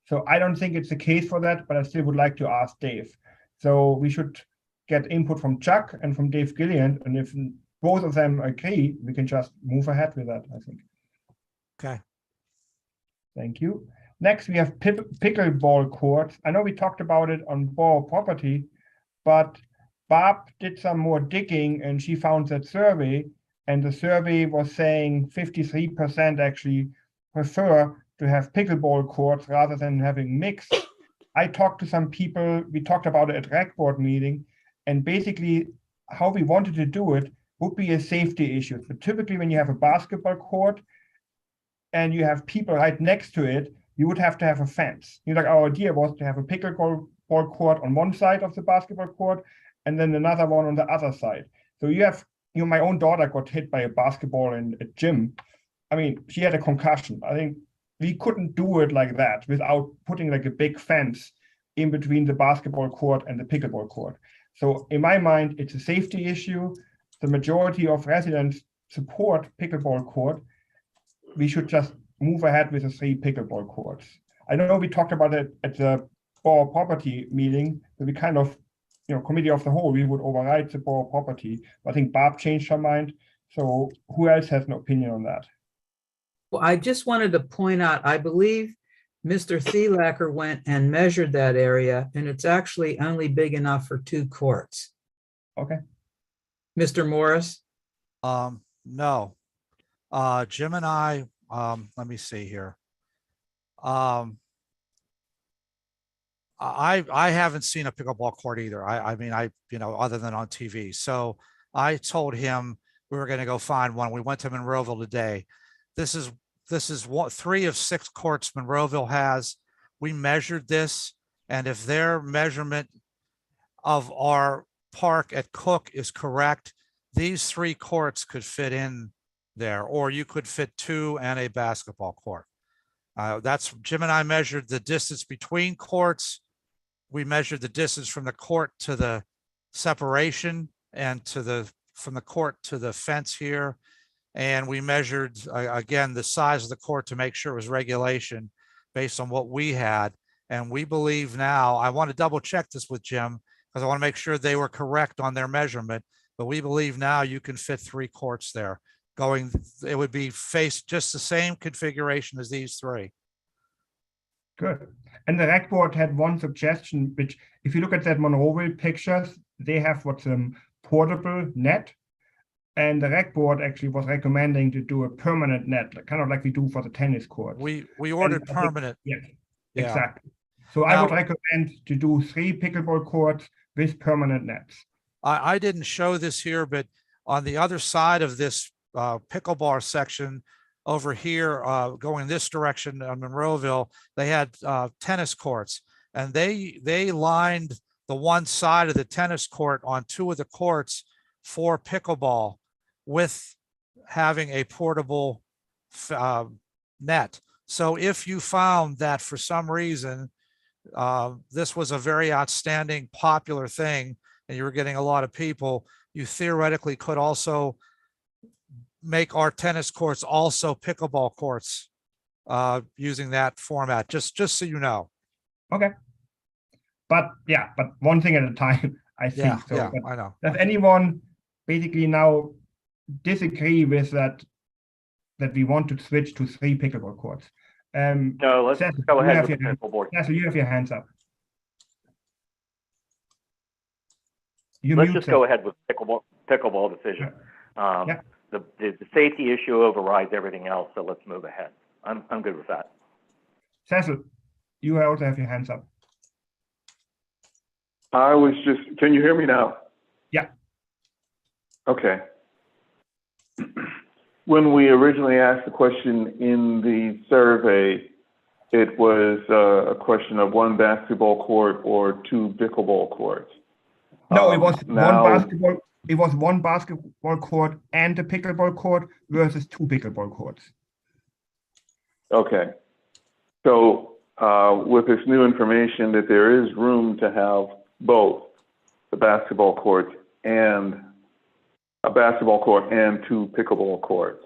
So I don't think it's a case for that, but I still would like to ask Dave. So we should get input from Chuck and from Dave Gilliland, and if both of them agree, we can just move ahead with that, I think. Okay. Thank you. Next, we have pickleball courts. I know we talked about it on Borough Property, but Barb did some more digging and she found that survey, and the survey was saying 53% actually prefer to have pickleball courts rather than having mixed. I talked to some people, we talked about it at rec board meeting, and basically how we wanted to do it would be a safety issue. But typically when you have a basketball court and you have people right next to it, you would have to have a fence. Like our idea was to have a pickleball court on one side of the basketball court and then another one on the other side. So you have, my own daughter got hit by a basketball in a gym. I mean, she had a concussion. I think we couldn't do it like that without putting like a big fence in between the basketball court and the pickleball court. So in my mind, it's a safety issue. The majority of residents support pickleball court. We should just move ahead with the 3 pickleball courts. I know we talked about it at the Borough Property meeting, that we kind of, committee of the whole, we would override the Borough Property. I think Barb changed her mind. So who else has an opinion on that? Well, I just wanted to point out, I believe Mr. Thielacker went and measured that area, and it's actually only big enough for 2 courts. Okay. Mr. Morris? No. Jim and I, let me see here. I haven't seen a pickleball court either. I mean, other than on TV. So I told him we were going to go find one. We went to Monroeville today. This is 3 of 6 courts Monroeville has. We measured this, and if their measurement of our park at Cook is correct, these 3 courts could fit in there, or you could fit 2 and a basketball court. That's Jim and I measured the distance between courts. We measured the distance from the court to the separation and from the court to the fence here. And we measured, again, the size of the court to make sure it was regulation based on what we had. And we believe now, I want to double check this with Jim, because I want to make sure they were correct on their measurement, but we believe now you can fit 3 courts there. It would be faced just the same configuration as these 3. Good. And the rec board had one suggestion, which if you look at that Monroeville pictures, they have what's a portable net. And the rec board actually was recommending to do a permanent net, kind of like we do for the tennis court. We ordered permanent. Yes, Yeah. exactly. So I would recommend to do 3 pickleball courts with permanent nets. I didn't show this here, but on the other side of this pickleball section over here, going this direction on Monroeville, they had tennis courts, and they lined the one side of the tennis court on 2 of the courts for pickleball with having a portable net. So if you found that for some reason this was a very outstanding, popular thing, and you were getting a lot of people, you theoretically could also make our tennis courts also pickleball courts using that format, just so you know. Okay. But one thing at a time, I think. Yeah, so. yeah, But I know. does anyone basically now disagree with that we want to switch to 3 pickleball courts? No, let's Cecil, go you ahead have with the your- pickleball. Cecil, you have your hands up. You Let's mute, just Cecil. go ahead with pickleball decision. Yeah. The safety issue overrides everything else, so let's move ahead. I'm good with that. Cecil, you also have your hands up. I was just, can you hear me now? Yeah. Okay. When we originally asked the question in the survey, it was a question of 1 basketball court or 2 pickleball courts. No, it was now- one basketball court and a pickleball court versus 2 pickleball courts. Okay. So with this new information that there is room to have both the basketball court and a basketball court and 2 pickleball courts,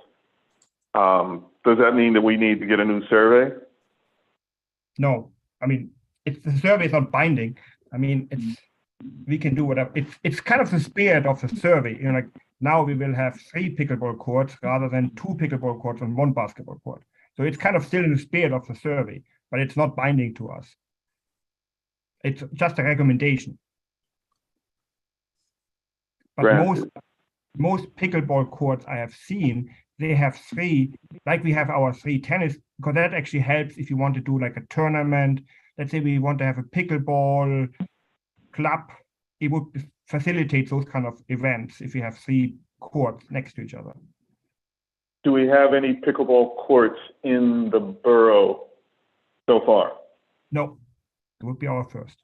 does that mean that we need to get a new survey? No, I mean, the survey is not binding. I mean, we can do whatever. It's kind of the spirit of the survey. You know, like now we will have 3 pickleball courts rather than 2 pickleball courts and 1 basketball court. So it's kind of still in the spirit of the survey, but it's not binding to us. It's just a recommendation. But Granted. most pickleball courts I have seen, they have 3, like we have our 3 tennis, because that actually helps if you want to do like a tournament. Let's say we want to have a pickleball club. It would facilitate those kind of events if you have 3 courts next to each other. Do we have any pickleball courts in the borough so far? No, it would be our first.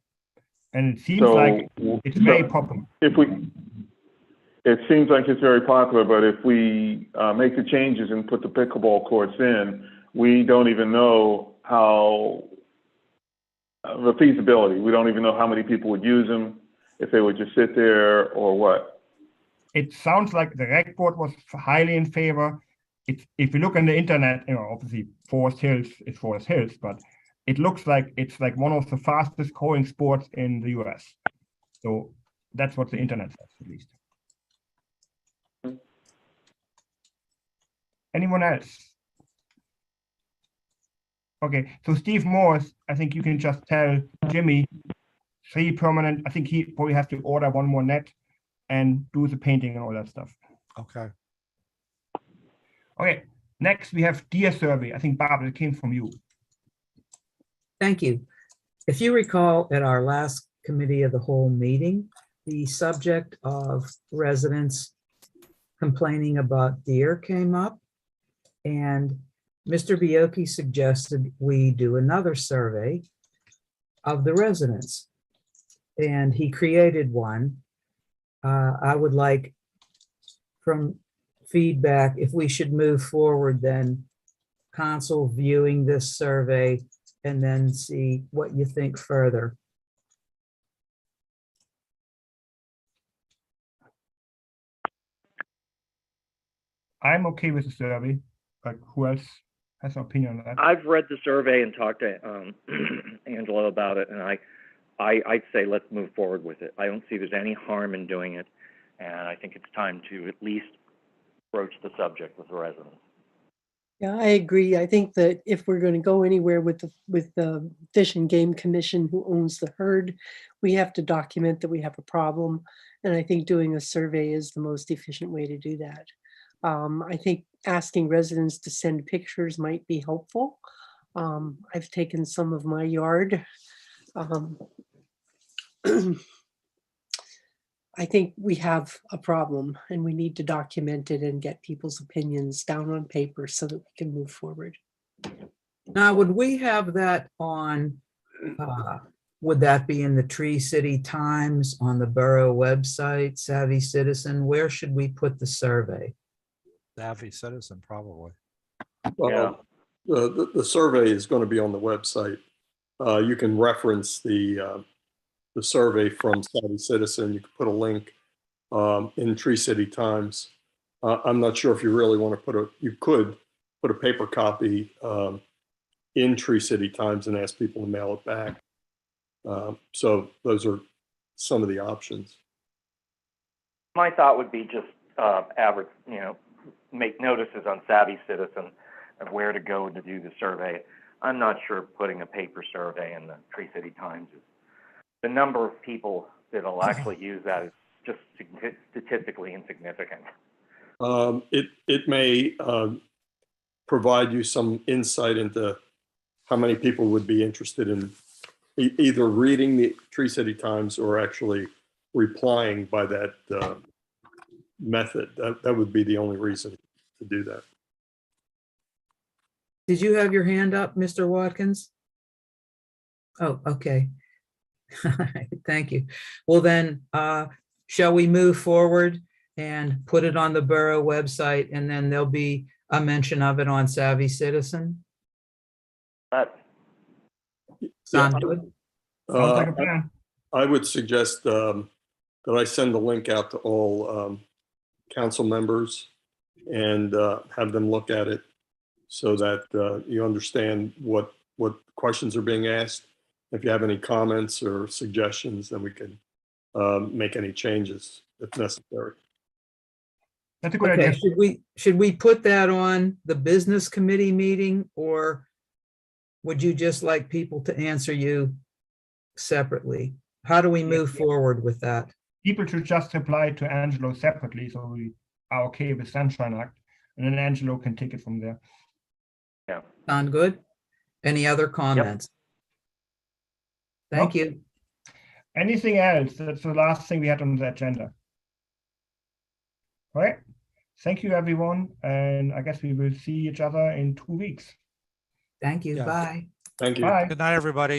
And it seems So- like it's very popular. It seems like it's very popular, but if we make the changes and put the pickleball courts in, we don't even know how the feasibility. We don't even know how many people would use them, if they would just sit there or what. It sounds like the rec board was highly in favor. If you look on the internet, you know, obviously Forest Hills is Forest Hills, but it looks like it's like one of the fastest growing sports in the US. So that's what the internet says, at least. Anyone else? Okay, so Steve Morris, I think you can just tell Jimmy 3 permanent. I think he probably has to order 1 more net and do the painting and all that stuff. Okay. Okay, next we have Deer Survey. I think, Bob, it came from you. Thank you. If you recall, at our last committee of the whole meeting, the subject of residents complaining about deer came up. And Mr. Bioki suggested we do another survey of the residents. And he created one. I would like from feedback if we should move forward, then council viewing this survey and then see what you think further. I'm okay with the survey, but who else has an opinion on that? I've read the survey and talked to Angelo about it, and I'd say let's move forward with it. I don't see there's any harm in doing it, and I think it's time to at least broach the subject with the residents. Yeah, I agree. I think that if we're going to go anywhere with the Fish and Game Commission who owns the herd, we have to document that we have a problem. And I think doing a survey is the most efficient way to do that. I think asking residents to send pictures might be helpful. I've taken some of my yard. I think we have a problem and we need to document it and get people's opinions down on paper so that we can move forward. Now, would we have that on, would that be in the Tree City Times, on the borough website, Savvy Citizen? Where should we put the survey? Savvy Citizen, probably. Well, the survey is going to be on the website. You can reference the survey from Savvy Citizen. You can put a link in Tree City Times. I'm not sure if you really want to you could put a paper copy in Tree City Times and ask people to mail it back. So those are some of the options. My thought would be just average, make notices on Savvy Citizen of where to go to do the survey. I'm not sure putting a paper survey in the Tree City Times is, the number of people that will actually use that is just statistically insignificant. It may provide you some insight into how many people would be interested in either reading the Tree City Times or actually replying by that method. That would be the only reason to do that. Did you have your hand up, Mr. Watkins? Oh, okay. Thank you. Well, then, shall we move forward and put it on the borough website, and then there'll be a mention of it on Savvy Citizen? Sound good? Sounds like a plan. I would suggest that I send the link out to all council members and have them look at it so that you understand what questions are being asked. If you have any comments or suggestions, then we can make any changes if necessary. That's a good Okay, idea. should we put that on the business committee meeting, or would you just like people to answer you separately? How do we move forward with that? People should just reply to Angelo separately, so we are okay with Sunshine Act, and then Angelo can take it from there. Yeah. Sound good? Any other comments? Thank you. Anything else? That's the last thing we had on the agenda. All right. Thank you, everyone. And I guess we will see each other in 2 weeks. Thank you. Yeah. Bye. Thank you. Bye. Good night, everybody.